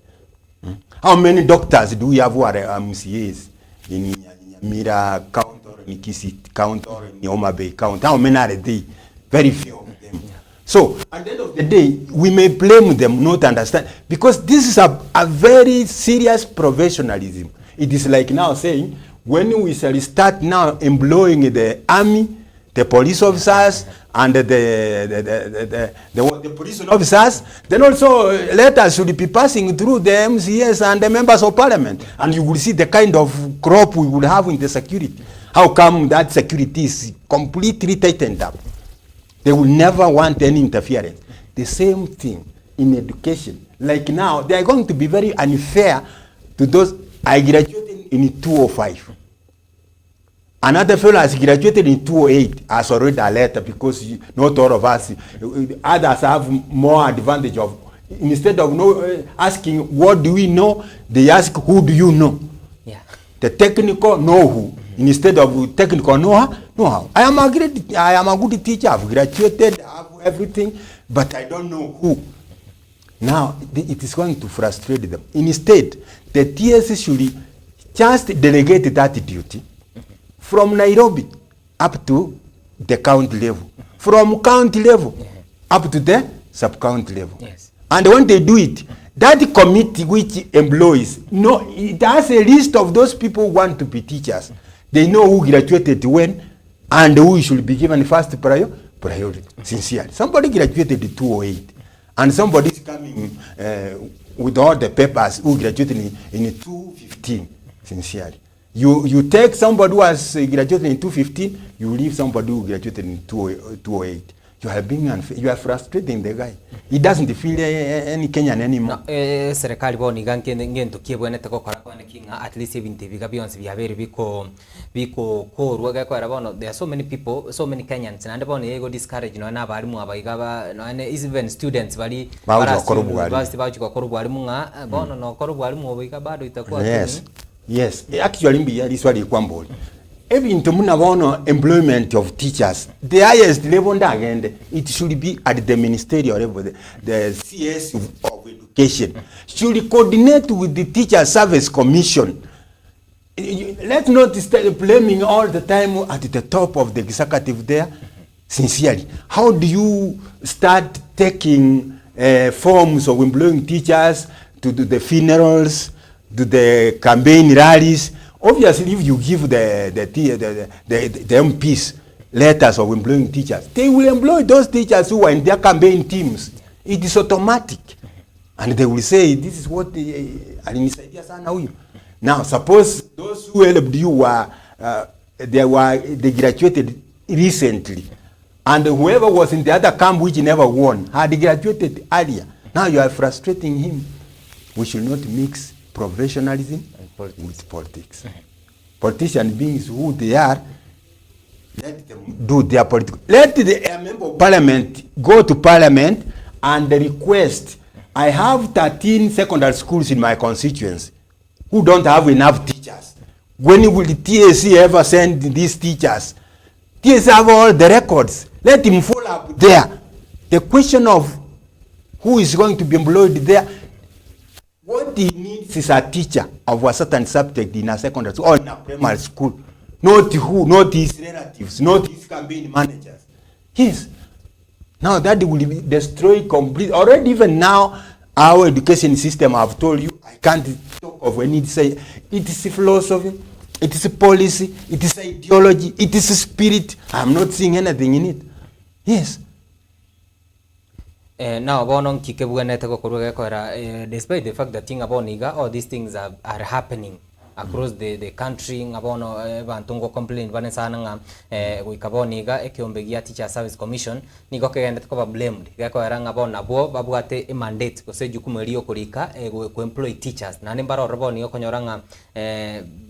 How many doctors do we have who are MCAs in Mira count or in Kisi count or in Homa Bay count? How many are they? Very few of them. So, at the end of the day, we may blame them, not understand. Because this is a very serious professionalism. It is like now saying, when we shall start now employing the army, the police officers, and the police officers, then also letters should be passing through the MCS and the members of parliament. And you will see the kind of crop we will have in the security. How come that security is completely tightened up? They will never want any interference. The same thing in education. Like now, they are going to be very unfair to those. I graduated in 205. Another fellow has graduated in 208, has already a letter because not all of us, others have more advantage of, instead of asking what do we know, they ask who do you know. Yeah. The technical know who, instead of technical know how. I am a good teacher, I've graduated, I have everything, but I don't know who. Now, it is going to frustrate them. Instead, the TS should just delegate that duty from Nairobi up to the county level, from county level up to the sub-county level. Yes. And when they do it, that committee which employs, it has a list of those people who want to be teachers. They know who graduated when and who should be given first priority. Sincerely. Somebody graduated in 208 and somebody is coming with all the papers who graduated in 215. Sincerely. You take somebody who has graduated in 215, you leave somebody who graduated in 208. You are being unfair. You are frustrating the guy. He doesn't feel any Kenyan anymore. Serikali boni ganke ngento kiebwene teko kora kwa kinga at least 70 biga beyonce biabere biko koruga kwa rabono. There are so many people, so many Kenyans and boni ego discourage no na balimu abayiga ba no even students bali university ba chiko korubu balimu nga bono no korubu balimu abayiga bado itakuwa. Yes, actually mbi ali swali kwamboli. Ebintu munabono employment of teachers, the highest level ndagende, it should be at the ministerial level, the CS of education should coordinate with the Teacher Service Commission. Let's not start blaming all the time at the top of the executive there. Sincerely. How do you start taking forms of employing teachers to do the funerals, to the campaign rallies? Obviously, if you give the MPs letters of employing teachers, they will employ those teachers who are in their campaign teams. It is automatic. And they will say, this is what now, suppose those who helped you were, they graduated recently. And whoever was in the other camp which never won had graduated earlier. Now you are frustrating him. We should not mix professionalism with politics. Politicians being who they are, let them do their politics. Let the member of parliament go to parliament and request. I have 13 secondary schools in my constituency who don't have enough teachers. When will the TSC ever send these teachers? TSC have all the records. Let him follow up there. The question of who is going to be employed there, what he needs is a teacher of a certain subject in a secondary school or in a primary school. Not who, not his relatives, not his campaign managers. Yes. Now that will be destroyed completely. Already even now, our education system, I've told you, I can't talk of any, say, it is a philosophy, it is a policy, it is ideology, it is a spirit. I'm not seeing anything in it. Yes. Now, despite the fact that thing about all these things are happening across the country, bantungo complain banesana wikaboniga ekiombegia teacher service commission nigo kegenda tukoba blamed gako ngabona bo babwate mandate ko sejukumu elio kulika ku employ teachers na nimbaro roboni okonyoranga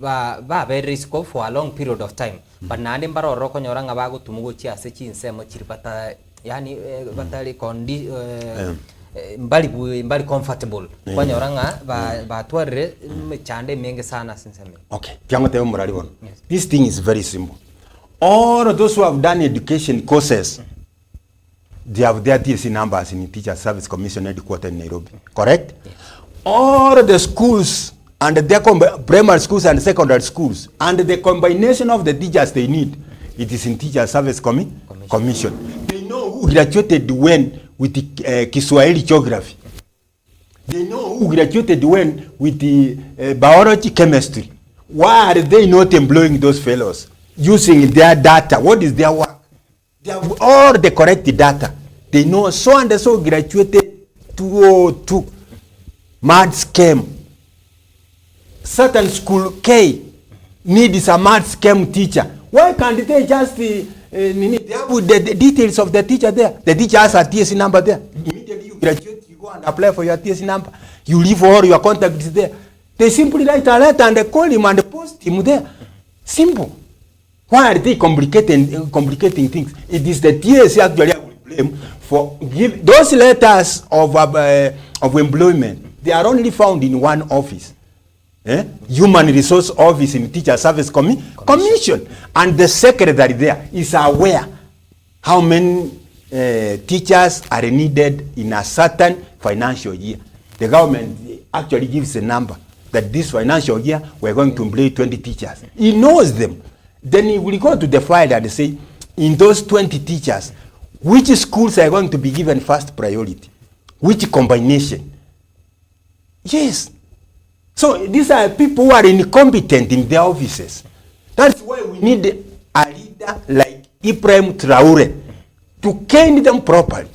ba very risk for a long period of time but na nimbaro rokonyoranga bagutumugo chia sechi nsemo chiripata yani batali kondi mbali comfortable kwanya oranga ba tware chande menge sana sinseme. Okay, this thing is very simple. All of those who have done education courses, they have their TSC numbers in the Teacher Service Commission headquarters in Nairobi, correct? Yes. All the schools and their primary schools and secondary schools and the combination of the teachers they need, it is in Teacher Service Commission. They know who graduated when with the Kiswahili geography. They know who graduated when with the biology, chemistry. Why are they not employing those fellows? Using their data. What is their work? They have all the correct data. They know so and so graduated 202. Maths came. Certain school K needs a maths chem teacher. Why can't they just they have the details of the teacher there? The teacher has a TSC number there. Immediately you graduate, you go and apply for your TSC number. You leave all your contacts there. They simply write a letter and they call him and they post him there. Simple. Why are they complicating things? It is the TSC actually I will blame for give those letters of employment. They are only found in one office. Human Resource Office in Teacher Service Commission. And the secretary there is aware how many teachers are needed in a certain financial year. The government actually gives a number that this financial year we're going to employ 20 teachers. He knows them. Then he will go to the file and say, in those 20 teachers, which schools are going to be given first priority? Which combination? Yes. So these are people who are incompetent in their offices. That's why we need a leader like Ibrahim Traore to train them properly.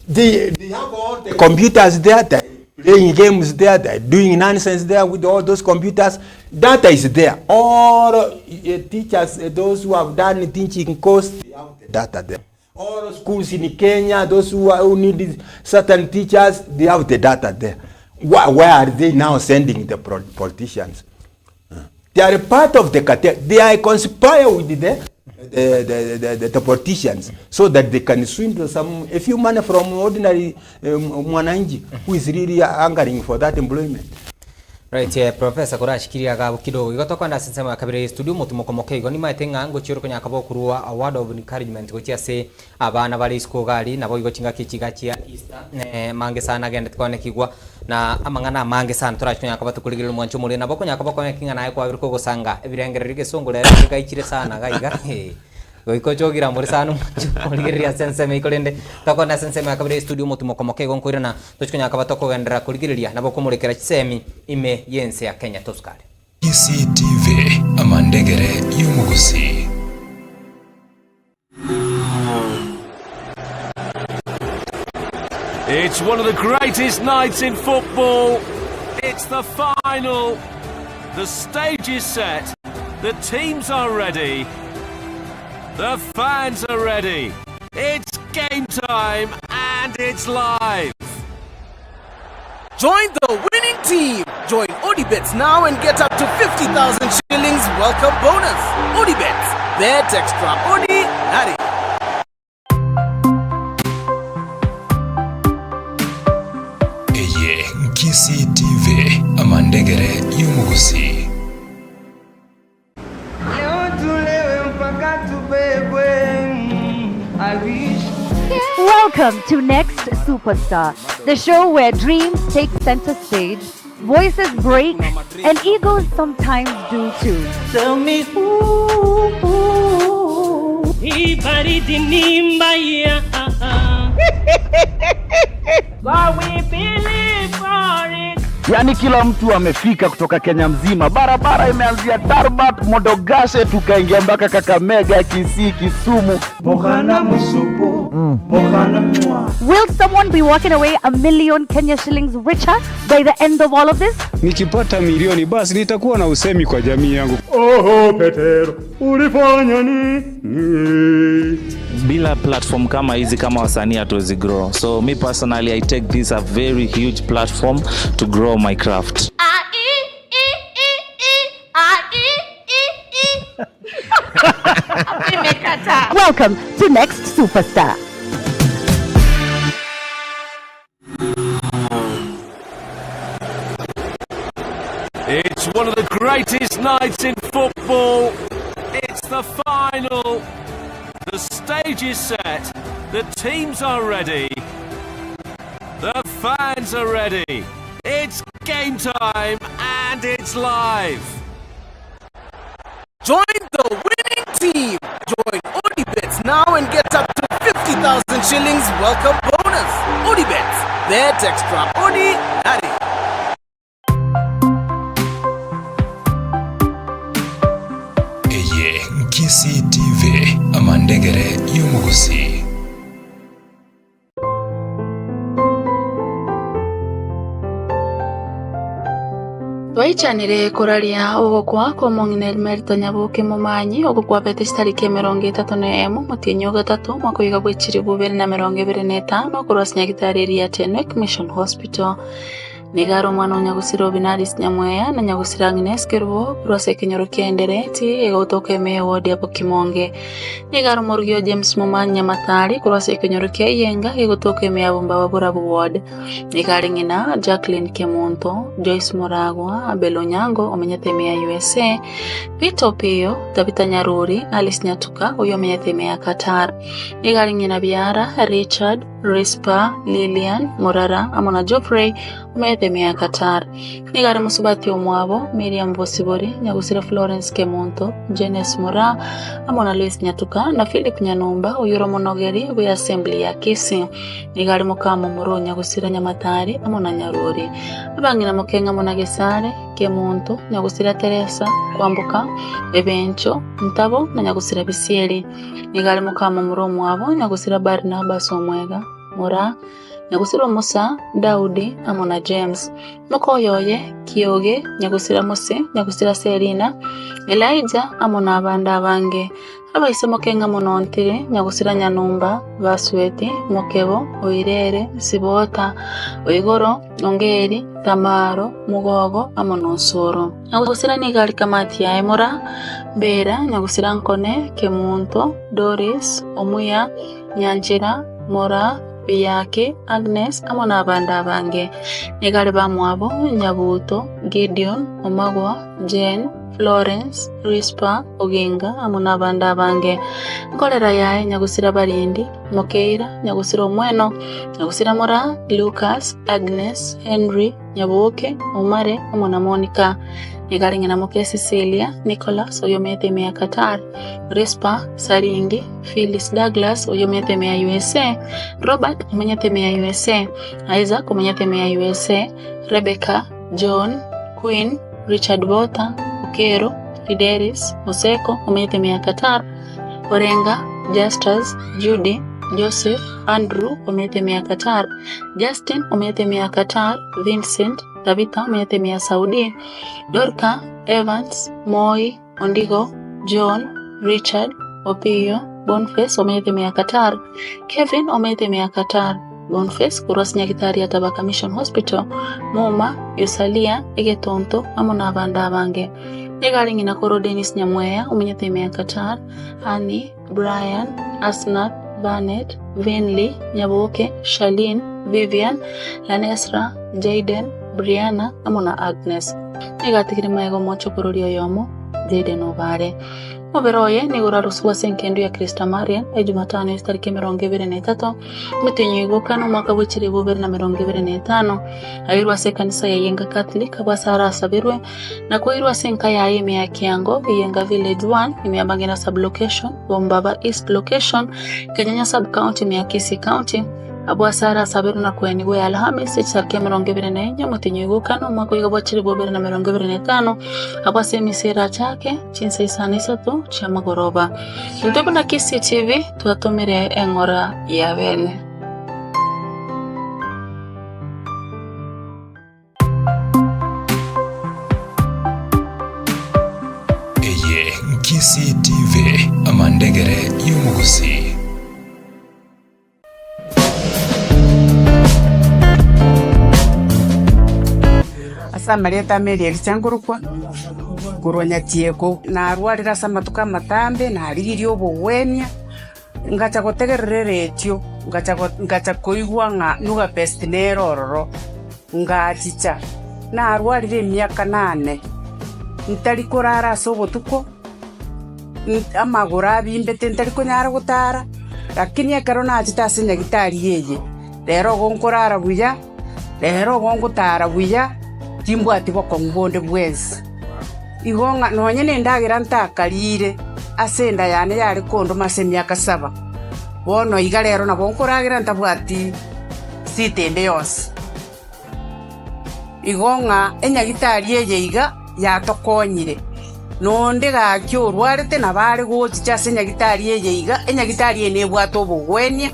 They have all the computers there, they're playing games there, they're doing nonsense there with all those computers. Data is there. All teachers, those who have done teaching course, they have the data there. All schools in Kenya, those who need certain teachers, they have the data there. Where are they now sending the politicians? They are part of the cartel. They are conspire with the politicians so that they can swindle a few money from ordinary mwananchi who is really hungering for that employment. Right, Professor Kurashikiria gabo kidogo igotoka na sinsema kabire studio mutumokomokeigo ni maitenga ngo chiro konya kabo kurua award of encouragement go chiase abana bali school gali nabo igo chinga kichiga chia Easter mange sana gende tukone kigwa na amangana mange sana turashikonya kabo tukuligirira mwancho muri nabo konya kabo konya kinga naye kwa biriko gusanga ebirengererige songolera kigaichire sana gaiga goiko chogira muri sanu kurigiria senseme ikolende takona senseme akabire studio mutumo komokego nkwirana tuchikonya kabatoko gendera kurigiria nabo komorekera chisemi ime yense ya Kenya toskale KCTV amandegere y'umuguzi. It's one of the greatest nights in football. It's the final. The stage is set. The teams are ready. The fans are ready. It's game time and it's live. Join the winning team. Join ODibets now and get up to 50,000 shillings welcome bonus. ODibets. Bet extraordinary. KCTV amandegere y'umuguzi. Welcome to Next Superstar, the show where dreams take center stage, voices break, and egos sometimes do too. Tell me who ibaridi nimbaya. God we believe for it. Yaani kila mtu amefika kutoka Kenya mzima. Barabara imeanzia Tarbat, Modogashe, tukaingia mpaka Kakamega, Kisii, Kisumu. Will someone be walking away $1 million Kenya shillings richer by the end of all of this? Nikipata milioni basi nitakuwa na usemi kwa jamii yangu. Oho Petero, ulifanya nini? Bila platform kama hizi kama wasanii hatuwezi grow. So me personally I take this a very huge platform to grow my craft. Welcome to Next Superstar. It's one of the greatest nights in football. It's the final. The stage is set. The teams are ready. The fans are ready. It's game time and it's live. Join the winning team. Join ODibets now and get up to 50,000 shillings welcome bonus. ODibets. Bet extraordinary. KCTV amandegere y'umuguzi. Twaicanire kuraria ugukwa kwa mong'ine Merito Nyabuke mumanyi ugukwa bete tariki 31 mutinyo gatatu mwaka wiga gwiciri 2025 kurwa nyagitariria Tenwek Mission Hospital nigaro mwana Nyagusira Binaris Nyamweya na Nyagusira Agnes Kerubo kurwa kinyoro kiendereti egotoke me wodi apo Kimonge nigaro morgio James Mumanya Matari kurwa kinyoro kiyenga egotoke me abumba babura ward nigari ngina Jacqueline Kemonto Joyce Moragwa Abelo Nyango omenyete me USA Peter Pio Tabita Nyaruri Alice Nyatuka uyo omenyete me Qatar nigari ngina Biara Richard Rispa Lilian Morara amona Joffrey umetemea Qatar nigari musubati omwabo Miriam Bosibori Nyagusira Florence Kemonto Jenes Mora amona Luis Nyatuka na Philip Nyanumba uyuro monogeri we assembly ya Kisii nigari mukamo muro Nyagusira Nyamatari amona Nyaruri abangina mukenga mona Gesare Kemonto Nyagusira Teresa Kwambuka Ebencho Ntabo na Nyagusira Bisieri nigari mukamo muro mwabo Nyagusira Barnabas Omwega Mora Nyagusira Musa Daudi amona James Mukoyoye Kioge Nyagusira Mose Nyagusira Serina Elijah amona abanda bange abaisemo kenga monontire Nyagusira Nyanumba Basweti Mokebo Oirere Sibota Oigoro Ongeri Tamaro Mugogo amona Nsoro Nyagusira nigari kamati ya Emora Mbera Nyagusira Nkone Kemunto Doris Omuya Nyanjira Mora Biyake Agnes amona abanda bange nigari bamwabo Nyabuto Gideon Omagwa Jen Florence, Rispa, Oginga, amuna banda bange. Nkolera yae nyagusira barindi, Mokeira, nyagusira omweno, nyagusira mora, Lucas, Agnes, Henry, Nyabuke, Omare, amuna Monica. Igaringa na Moke Cecilia, Nicholas, oyomete mea Qatar, Rispa, Saringi, Phyllis Douglas, oyomete mea USA, Robert, omanyete mea USA, Isaac, omanyete mea USA, Rebecca, John, Queen, Richard Bota, Okero, Fidelis, Oseko, omanyete mea Qatar, Orenga, Justus, Judy, Joseph, Andrew, omanyete mea Qatar, Justin, omanyete mea Qatar, Vincent, Tabitha, omanyete mea Saudi, Dorka, Evans, Moi, Ondigo, John, Richard, Opio, Boniface, omanyete mea Qatar, Kevin, omanyete mea Qatar, Boniface, kuros nyagitari ya Tabaka Mission Hospital, Moma, Yusalia, Egetonto, amuna banda bange. Igaringi na koro Dennis Nyamweya, omanyete mea Qatar, Hani, Brian, Asnat, Barnett, Vinley, Nyaboke, Shalin, Vivian, Lanesra, Jaden, Brianna, amuna Agnes. Igatikiri maego mocho kururio yomo, Jaden Obare. Oberoye nigura ruswa senkendu ya Krista Marian Jumatano ya tariki 23 mutenyigukana mwaka w'ikiri 2025 ayirwa se kanisa ya Yenga Catholic abasara asabirwe na kuirwa senka ya ime ya Kiango Yenga Village 1 imeambangena sub location Bombaba East location Kenyanya sub county ya Kisii county abasara asabirwe na kuenigwe Alhamisi tariki 24 mutenyigukana mwaka w'ikiri 2025 abase misera chake chinsa isanisatu cha magoroba. Ntobo na Kisii TV tuatomere engora ya bene. Eye Kisii TV amandegere y'umugusi. Asamareta meri ekicangurukwa kuronya tieko na arwarira samatuka matambe na arigirio obogwenia ngacha gotegerere retio ngacha koigwa nga nuga best nerororo ngachicha na arwarire miaka 8 ntari kurara sobotuko amagura bimbete ntari kunyara gutara lakini akarona achita nyagitari yeye rero gonkorara buya rero gongutara buya timbwati boko mbonde bwezi igonga nonye nendagira ntakarire asenda yane yari kondo mase myaka 7 bono iga rero nabo nkoragira ntabwati sitende yose igonga enyagitari yeye iga yatokonyire nonde gakyo rwarete nabare gochicha senyagitari yeye iga enyagitari ene bwato bugwenia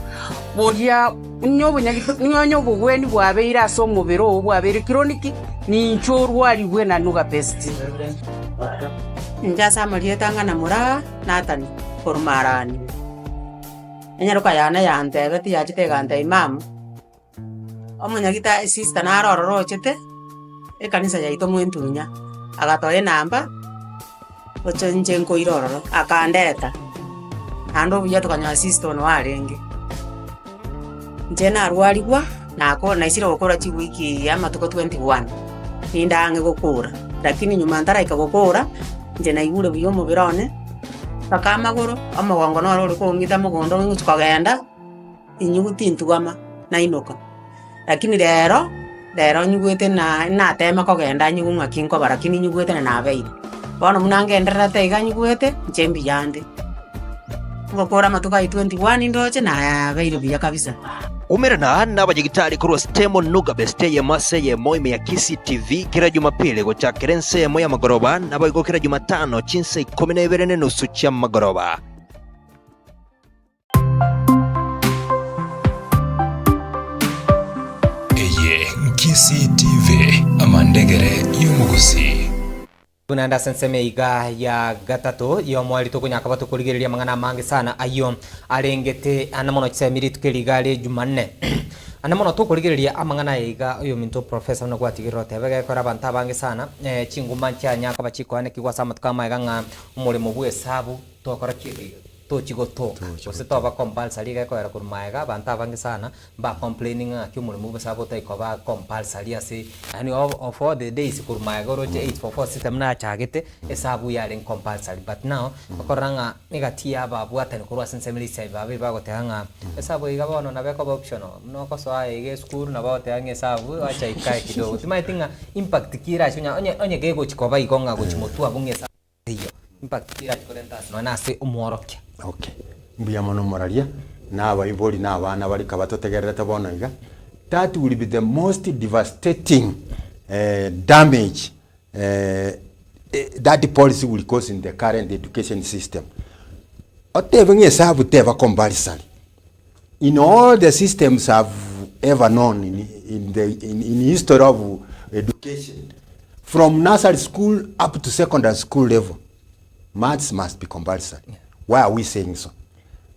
boria nyobo bugweni bwabeira aso mubiro bwabere kroniki ni nchorwari bwena nuga best njasa marietanga na mura natani formarani enyaruka yana yante beti yachite gante imam omonyagita sister na rororo chete ekanisa yaito mwentunya agatoye namba ochonje nko irororo akandeta ando buya tukanya sister no arenge njena arwarigwa nako naisira gukora wiki ya matuko 21 nindange gukura lakini nyuma ndaraika gukura njena igure buyo mubirone bakamagoro amagongo no ruri kongita mugondo ngukagenda inyuguti ntugama na inoka lakini rero nyugwete na tema kogenda nyugunga kinko barakini nyugwete na abeire bono munange enderera teiga nyugwete njembi yande gukura matuka 21 ndoche na abeire biya kabisa. Umerana na abanyagitari kuri Stemo Nuga Beste ya Mase ya Moime ya Kisii TV kila Jumapili gocha kerense ya moya magoroba nabago kila Jumatano chinsa 12:30 cha magoroba. Eye Kisii TV amandegere y'umugusi. Kunanda senseme iga ya gatatu yo mwali tukunyaka batukurigereria mangana mangi sana ayo arengete anamono chisemiri tukirigale Jumanne anamono tukurigereria amangana iga uyo minto professor no gwatigiro tebege kora banta bangi sana chinguma cyanya kabachiko ane kigwa sama tukama iga nga umurimo bwe sabu tokora kiri tochigotoka gose toba compulsory gekoera kurumaega bantu abange sana ba complaining ng'aki omoremo bosabotai koba compulsory ase yani of all the days kurumaega oroche 844 system nachagete esabu yare compulsory but now okoranga negatia ababwatani korwa sensemeli sai babe bagotega ng'a esabu iga bono nabeko optional noko soa ege school nabote ange esabu acha ikae kidogo timaitinga impact kira chunya onye gego chikoba igonga gochimotua bungesa hiyo impact kira chikorentas no nase umworokia. Okay. Mbuya mono moraria na abaibori na abana bari kabatotegerete bono iga. That will be the most devastating damage that policy will cause in the current education system. Otevenge sabu teva compulsory. In all the systems I've ever known in history of education, from nursery school up to secondary school level, maths must be compulsory. Yeah. Why are we saying so?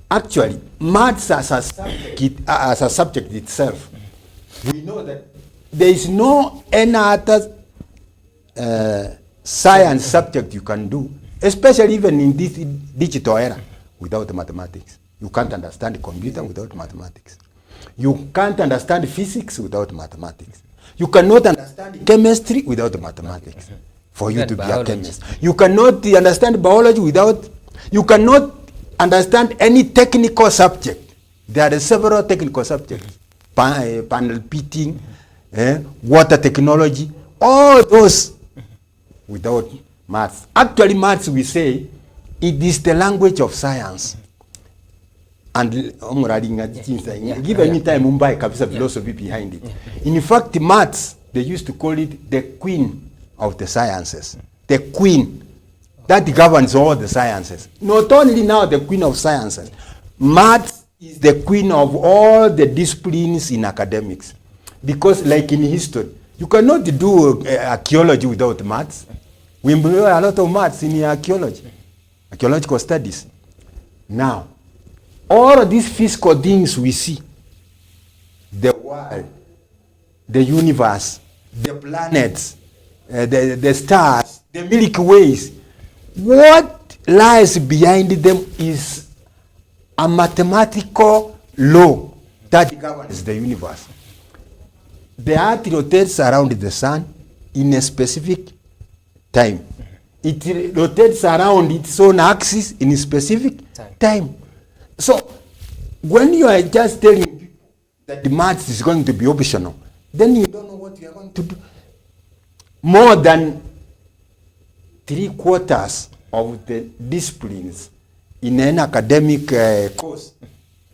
Actually, maths as a subject itself, we know that there is no any other science subject you can do, especially even in this digital era, without mathematics. You can't understand computer without mathematics. You can't understand physics without mathematics. You cannot understand chemistry without mathematics. For you to be a chemist, you cannot understand biology without. You cannot understand any technical subject. There are several technical subjects: panel beating, water technology, all those without maths. Actually, maths, we say, it is the language of science. And give any time Mumbai kabisa philosophy behind it. In fact, maths, they used to call it the queen of the sciences. The queen that governs all the sciences. Not only now the queen of sciences, maths is the queen of all the disciplines in academics. Because like in history, you cannot do archaeology without maths. We employ a lot of maths in archaeology, archaeological studies. Now, all of these physical things we see, the world, the universe, the planets, the stars, the Milky Ways, what lies behind them is a mathematical law that governs the universe. The earth rotates around the sun in a specific time. It rotates around its own axis in a specific time. So, when you are just telling people that the maths is going to be optional, then you don't know what you are going to do. More than 3/4 of the disciplines in an academic course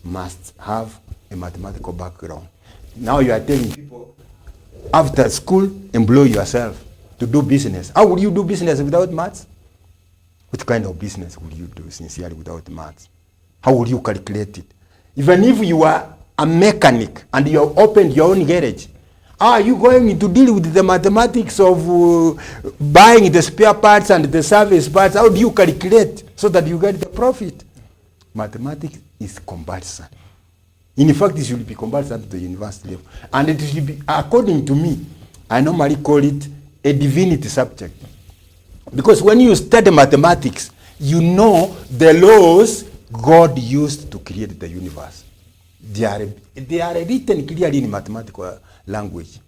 must have a mathematical background. Now you are telling people, after school, employ yourself to do business. How would you do business without maths? What kind of business would you do sincerely without maths? How would you calculate it? Even if you are a mechanic and you have opened your own garage, are you going to deal with the mathematics of buying the spare parts and the service parts? How do you calculate so that you get the profit? Mathematics is compulsory. In fact, it should be compulsory at the university level. And it should be, according to me, I normally call it a divinity subject. Because when you study mathematics, you know the laws God used to create the universe. They are written clearly in mathematical language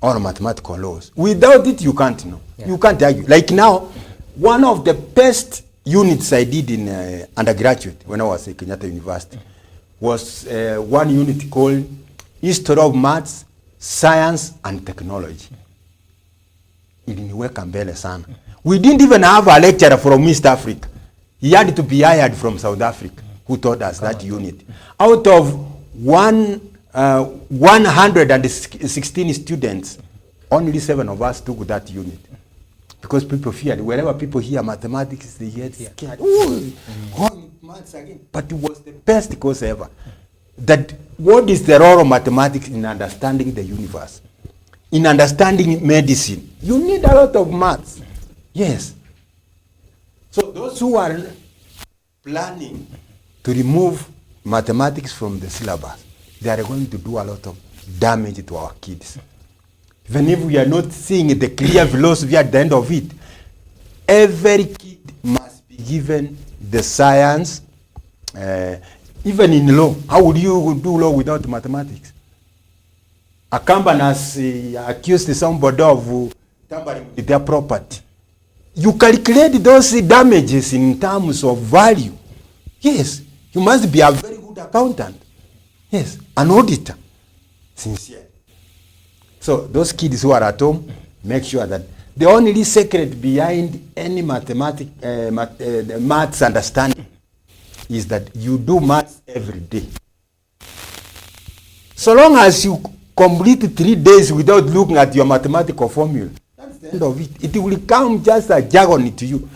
or mathematical laws. Without it, you can't know. Yeah. You can't argue. Like now, one of the best units I did in undergraduate when I was at Kenyatta University was one unit called History of Maths, Science and Technology. Iliniweka mbele sana. We didn't even have a lecturer from East Africa. He had to be hired from South Africa, who taught us that unit. Out of 116 students, only 7 of us took that unit. Because people feared, wherever people hear mathematics, they get scared. Maths again. But it was the best course ever. That what is the role of mathematics in understanding the universe? In understanding medicine? You need a lot of maths. Yes. So those who are planning to remove mathematics from the syllabus, they are going to do a lot of damage to our kids. Even if we are not seeing the clear philosophy at the end of it, every kid must be given the science Even in law, how would you do law without mathematics? A company has accused somebody of tampering with their property. You calculate those damages in terms of value. Yes, you must be a very good accountant. Yes, an auditor. Sincere. So those kids who are at home, make sure that the only secret behind any maths understanding is that you do maths every day. So long as you complete 3 days without looking at your mathematical formula, that's the end of it. It will come just a jargon to you.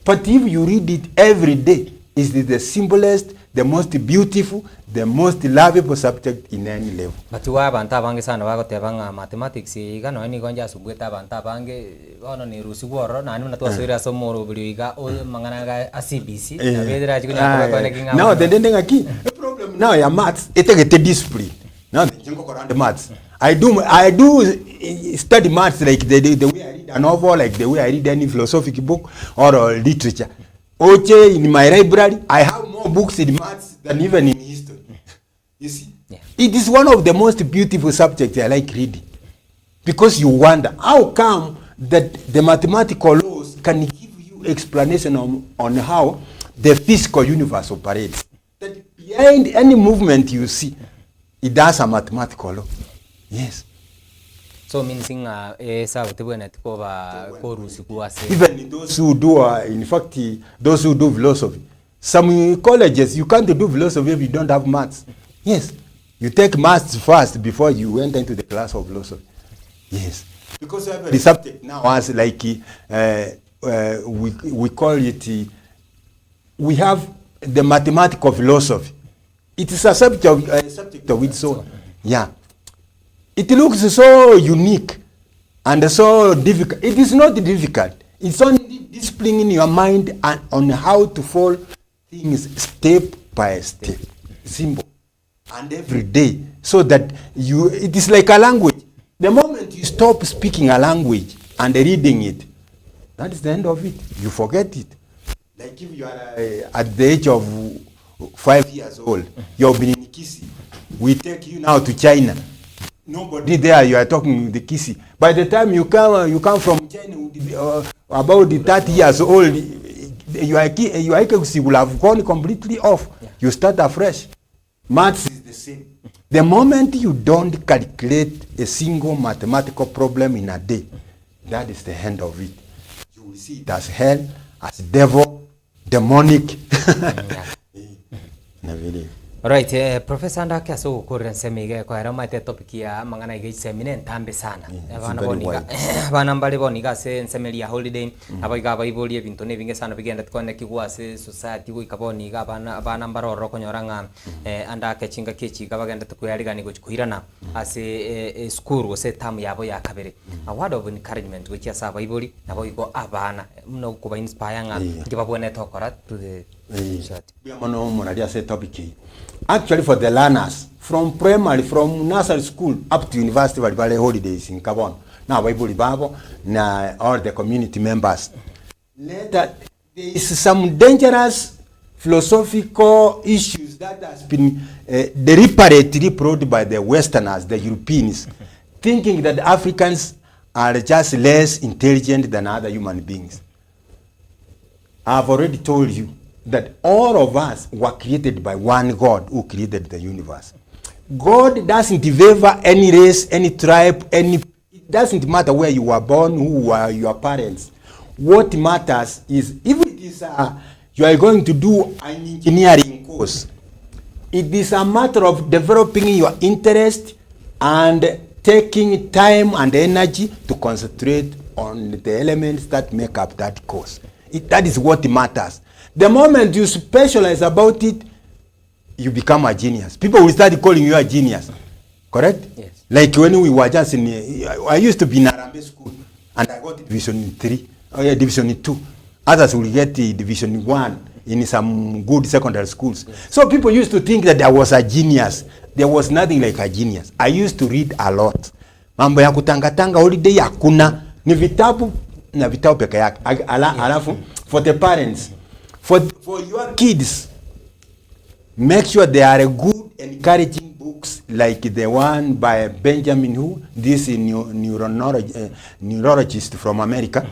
But if you read it every day, it's the simplest, the most beautiful, the most lovable subject in any level. But wa banta bange sana wa gotebanga mathematics igano ani gonja subweta banta bange ono ni rusi woro na anu na to sira somoro biliga o mangana ga CBC na bedra jikunya ko kinga. Now the problem now ya maths etegete discipline. Now the jingo around the maths. I do study maths like the way I read a novel, like the way I read any philosophical book or literature. Okay, in my library, I have more books in maths than even in history. You see? Yeah. It is one of the most beautiful subjects I like reading. Because you wonder, how come that the mathematical laws can give you explanation on how the physical universe operates? That behind any movement you see, it does a mathematical law. Yes. So meaning even those who do in fact those who do philosophy, some colleges you can't do philosophy if you don't have maths. Yes, you take maths first before you enter into the class of philosophy. Yes, because the subject now has like we call it we have the mathematical philosophy. It is a subject of its own. Yeah. It looks so unique and so difficult. It is not difficult. It's only disciplining your mind and on how to follow things step by step. Simple. And every day. So that it is like a language. The moment you stop speaking a language and reading it, that is the end of it. You forget it. Like if you are at the age of 5 years old, you've been in Kisi. We take you now to China. Nobody there, you are talking the Kisi. By the time you come from China, about 30 years old, your Kisi will have gone completely off. Yeah. You start afresh. Maths is the same. The moment you don't calculate a single mathematical problem in a day, that is the end of it. You will see it as hell, as devil, demonic. Right, Professor Ndake aso kuren semige kwa era maite topic ya mangana ige semine ntambe sana. Bana mbali boniga se nsemelia holiday abaga abaiboli ebintu nebinge sana bigenda tukone kigwa se society go ikaboniga bana mbaroro konyoranga Andake chinga kechiga bagenda tukuyarigani go kuhirana ase school se tamu yabo ya kabere. A word of encouragement which ya abaiboli nabo igo abana mno kuba inspire nga ngibabone tokora to the actually for the learners from primary, from nursery school up to university, Valley holidays in Gabon. Now, now all the community members. Later, there is some dangerous philosophical issues that has been deliberately brought by the Westerners, the Europeans, thinking that Africans are just less intelligent than other human beings. I've already told you that all of us were created by one God who created the universe. God doesn't favor any race, any tribe, it doesn't matter where you were born, who were your parents. What matters is, if it is you are going to do an engineering course, it is a matter of developing your interest and taking time and energy to concentrate on the elements that make up that course. That is what matters. The moment you specialize about it, you become a genius. People will start calling you a genius. Correct? Yes. Like when we were just I used to be in Arambe school, and I got division 3, division 2. Others will get division 1 in some good secondary schools. Yes. So people used to think that I was a genius. There was nothing like a genius. I used to read a lot. Mambo ya kutangatanga holiday hakuna. Ni vitabu na vitabu peke yake. Alafu for the parents, for your kids, make sure they are good, encouraging books like the one by Benjamin Hu, this neurologist from America.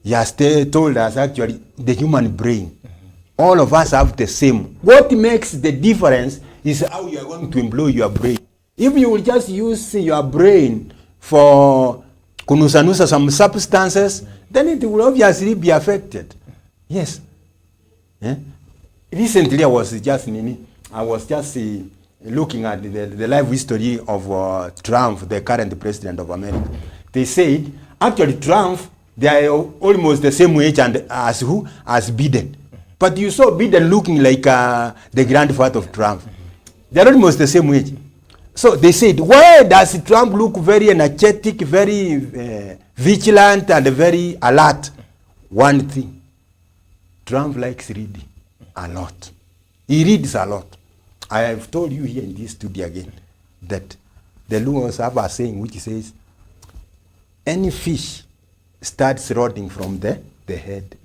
He has told us actually the human brain. All of us have the same. What makes the difference is how you are going to employ your brain. If you will just use your brain for kunusanusa some substances, then it will obviously be affected. Yes. Recently, I was just looking at the life history of Trump, the current president of America. They said, actually, Trump, they are almost the same age as who? As Biden. But you saw Biden looking like the grandfather of Trump. They are almost the same age. So they said, why does Trump look very energetic, very vigilant, and very alert? One thing, Trump likes reading a lot. He reads a lot. I have told you here in this studio again that the Luos have a saying which says, any fish starts rotting from the head.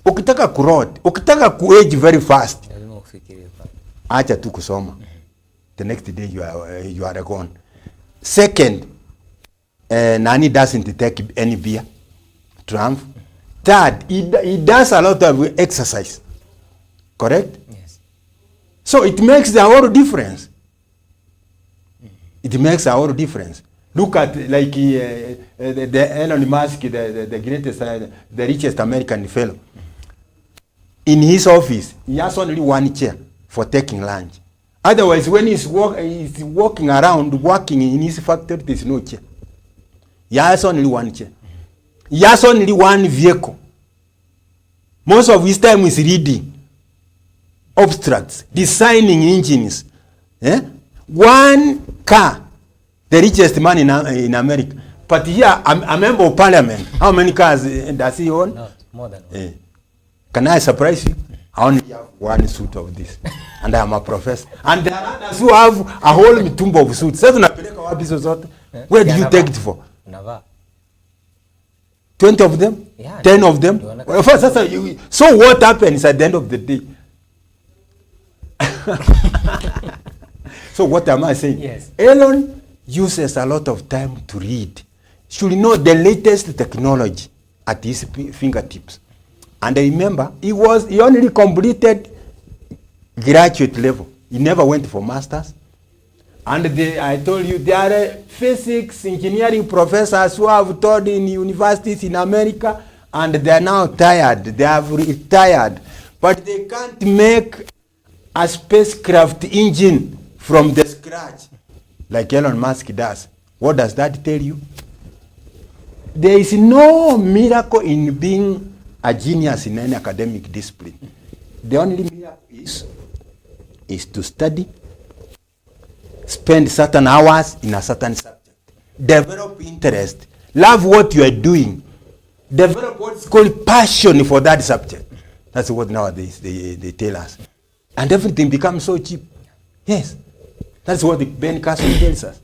Ukitaka kurot, ukitaka kuage very fast, acha tu kusoma. The next day you are gone. Second, Nani doesn't take any beer. Trump. Third, he does a lot of exercise. Correct? Yes. So it makes the whole difference. It makes a whole difference. Look at like the Elon Musk, the greatest, the richest American fellow. In his office, he has only one chair for taking lunch. Otherwise, when he's walking around, working in his factory, there's no chair. He has only one chair. He has only one vehicle. Most of his time is reading abstracts, designing engines. One car, the richest man in America. But here, a member of parliament, how many cars does he own? Not more than one. Can I surprise you? I only have one suit of this. And I am a professor. And there are others who have a whole mitumba of suits. Where do you take it for? 20 of them? Yeah, 10 of them? So what happens at the end of the day? So what am I saying? Yes. Elon uses a lot of time to read. Should know the latest technology at his fingertips. And I remember, he only completed graduate level. He never went for masters. And I told you, there are physics, engineering professors who have taught in universities in America, and they are now tired. They have retired. But they can't make a spacecraft engine from the scratch like Elon Musk does. What does that tell you? There is no miracle in being a genius in any academic discipline. The only miracle is to study, spend certain hours in a certain subject, develop interest, love what you are doing, develop what's called passion for that subject. That's what nowadays they tell us. And everything becomes so cheap. Yes. That's what Ben Carson tells us.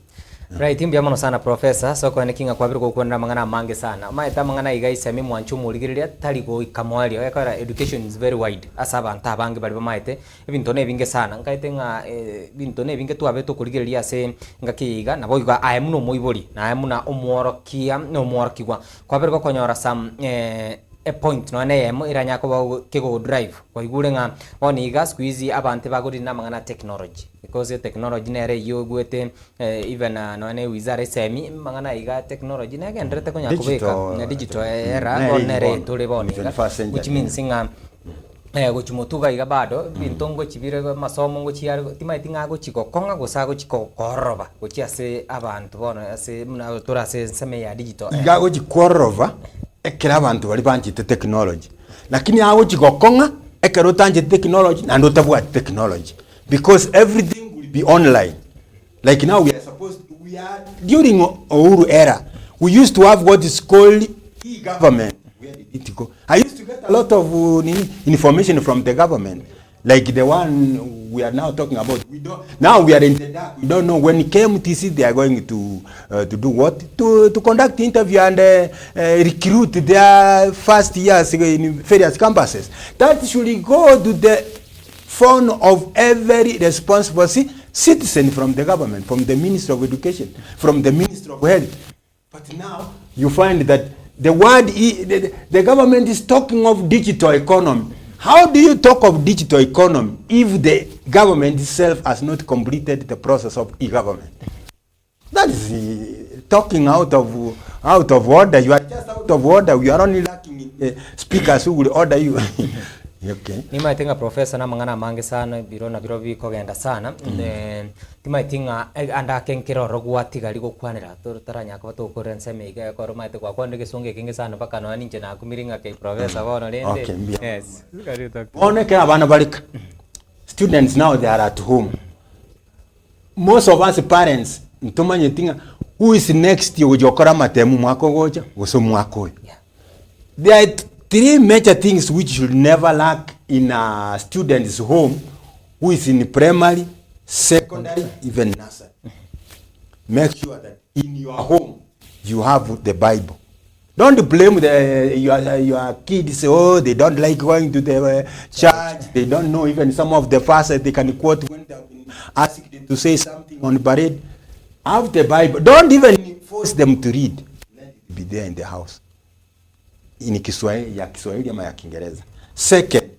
Right, imbia mono sana professor, so kwa nekinga kwa biro kukwenda mangana mange sana. Maeta mangana igaisemi mwanchumu ligiriria tali go ikamwali. Yakora education is very wide. Asaba ntabange bali bamaete. Ibintone binge sana. Ngaitenga bintone binge tu abeto kuligiriria se ngakiga na boiga ayemuno moibori. Na ayemuna omworokia no mworokiwa. Kwa biro konyora sam a point no ane iranya ko kego drive ko igure nga oni gas squeeze abante baguri na mangana technology because technology nere yo gwete even no ane wizara semi mangana iga technology na gendrete ko nyakubeka na digital era onere tole boni which means nga gochimotuga iga bado bintongo chibire masomo ngo chiar timaitinga go chiko konga go sago chiko koroba go chiase abantu bono ase muna torase seme ya digital iga go chikoroba ekera abantu bali banjite technology lakini awo chigokonga ekero tanjite technology and otabwa technology because everything will be online. Like now we are during Uhuru era, we used to have what is called e-government. Where did it go? I used to get a lot of information from the government, like the one we are now talking about. Now we are in the dark. We don't know when KMTC they are going to do what? To conduct interview and recruit their first years in various campuses. That should go to the phone of every responsible citizen from the government, from the Minister of Education, from the Minister of Health. But now you find that the word, the government is talking of digital economy. How do you talk of digital economy if the government itself has not completed the process of e-government? That is talking out of order. You are just out of order. We are only lacking speakers who will order you. Okay. Nima itinga professor na mangana mange sana biro na biro biko genda sana. Nima itinga anda kenkiro rogwati gali gukwanira taranya kwa to korense mega kwa roma ite kwa kwande gesonge kinge sana baka no aninje na kumiringa ke professor bono lende. Okay. Yes. Oneke abana balika. Students now they are at home. Most of us parents ntumanye tinga who is next yo jokora matemu mwako goja goso mwako. There are three major things which should never lack in a student's home who is in primary, secondary, even nursery. Make sure that in your home you have the Bible. Don't blame your kids. Oh, they don't like going to the church. They don't know even some of the verses they can quote when they have been asked to say something on parade. Have the Bible. Don't even force them to read. Let it be there in the house. In Kiswahili ama ya Kiingereza. Second,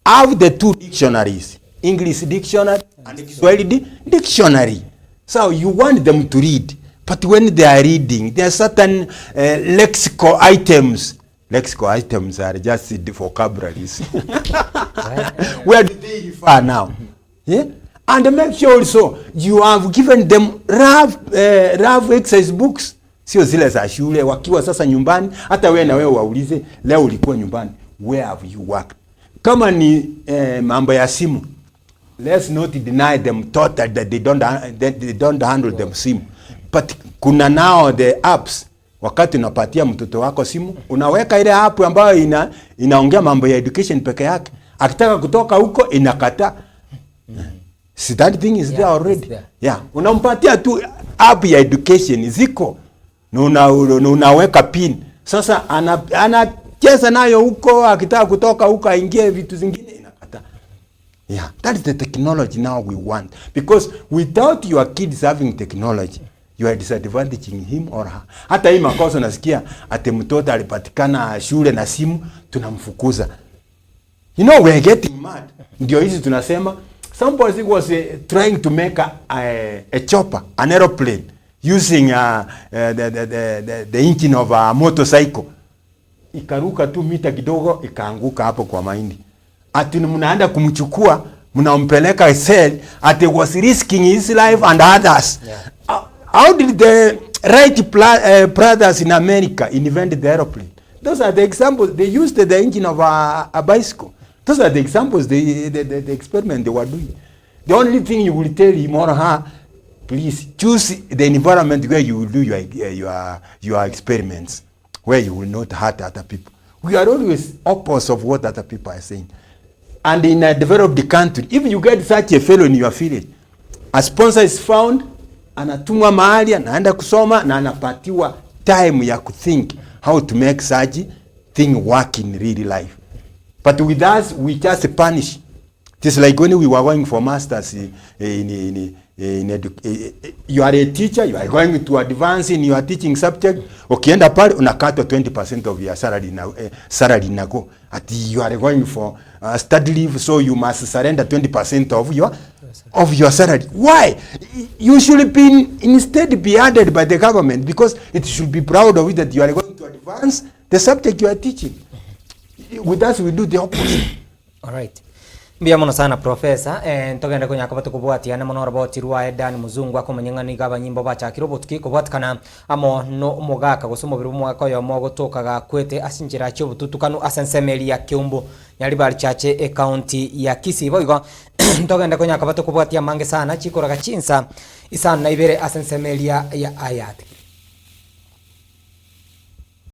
have the two dictionaries, English dictionary and Kiswahili dictionary. So you want them to read, but when they are reading, there are certain lexical items. Lexical items are just the vocabularies. Where do they refer now? Yeah? And make sure also you have given them rough exercise books. Sio zile za shule wakiwa sasa nyumbani. Hata wewe na wewe waulize leo ulikuwa nyumbani, where have you worked? Kama ni mambo ya simu, let's not deny them totally that they don't handle them simu. But kuna now the apps. Wakati unapatia mtoto wako simu, unaweka ile app ambayo inaongea mambo ya education peke yake. Akitaka kutoka huko inakata. See, that thing is there already. Yeah, unampatia tu app ya education ziko. Unaweka pin. Sasa anacheza nayo huko, akitaka kutoka huko aingie vitu zingine inakata. Yeah, that is the technology now we want. Because without your kids having technology, you are disadvantaging him or her. Hata hii makosa nasikia ate mtoto alipatikana shule na simu tunamfukuza. You know, we are getting mad. Ndio hizi tunasema somebody was trying to make a chopper, an aeroplane, using the engine of a motorcycle. Ikaruka tu mita kidogo ikaanguka hapo kwa mahindi. Ati mnaenda kumchukua, mnampeleka cell, ati was risking his life and others. Yeah. How did the Wright brothers in America invent the aeroplane? Those are the examples. They used the engine of a bicycle. Those are the examples, the experiment they were doing. The only thing you will tell him or her, please choose the environment where you will do your experiments, where you will not hurt other people. We are always opposite of what other people are saying. And in a developed country, if you get such a fellow in your village, a sponsor is found, anatumwa mahali, anaenda kusoma, na anapatiwa time ya kuthink how to make such thing work in real life. But with us, we just punish. It is like when we were going for masters you are a teacher, you are going to advance in your teaching subject. Ukienda pale unakatwa 20% of your salary na go. At you are going for study leave, so you must surrender 20% of your salary. Why? You should instead be added by the government, because it should be proud of it that you are going to advance the subject you are teaching. With us, we do the opposite. All right. Mbia mono sana professor ntogenda kunyaka batukubwatia na mono roboti ruwa Dan Muzungu akomanyangani gaba nyimbo bacha kirobotki kubwatkana amo no mugaka gusoma biru mwaka yo mogo tokaga kwete asinjira cyo bututukanu asensemeli ya Kiumbu nyari bari chache e county ya Kisii boigo ntogenda kunyaka batukubwatia mange sana chikoraga chinsa isana ibere asensemeli ya Ayat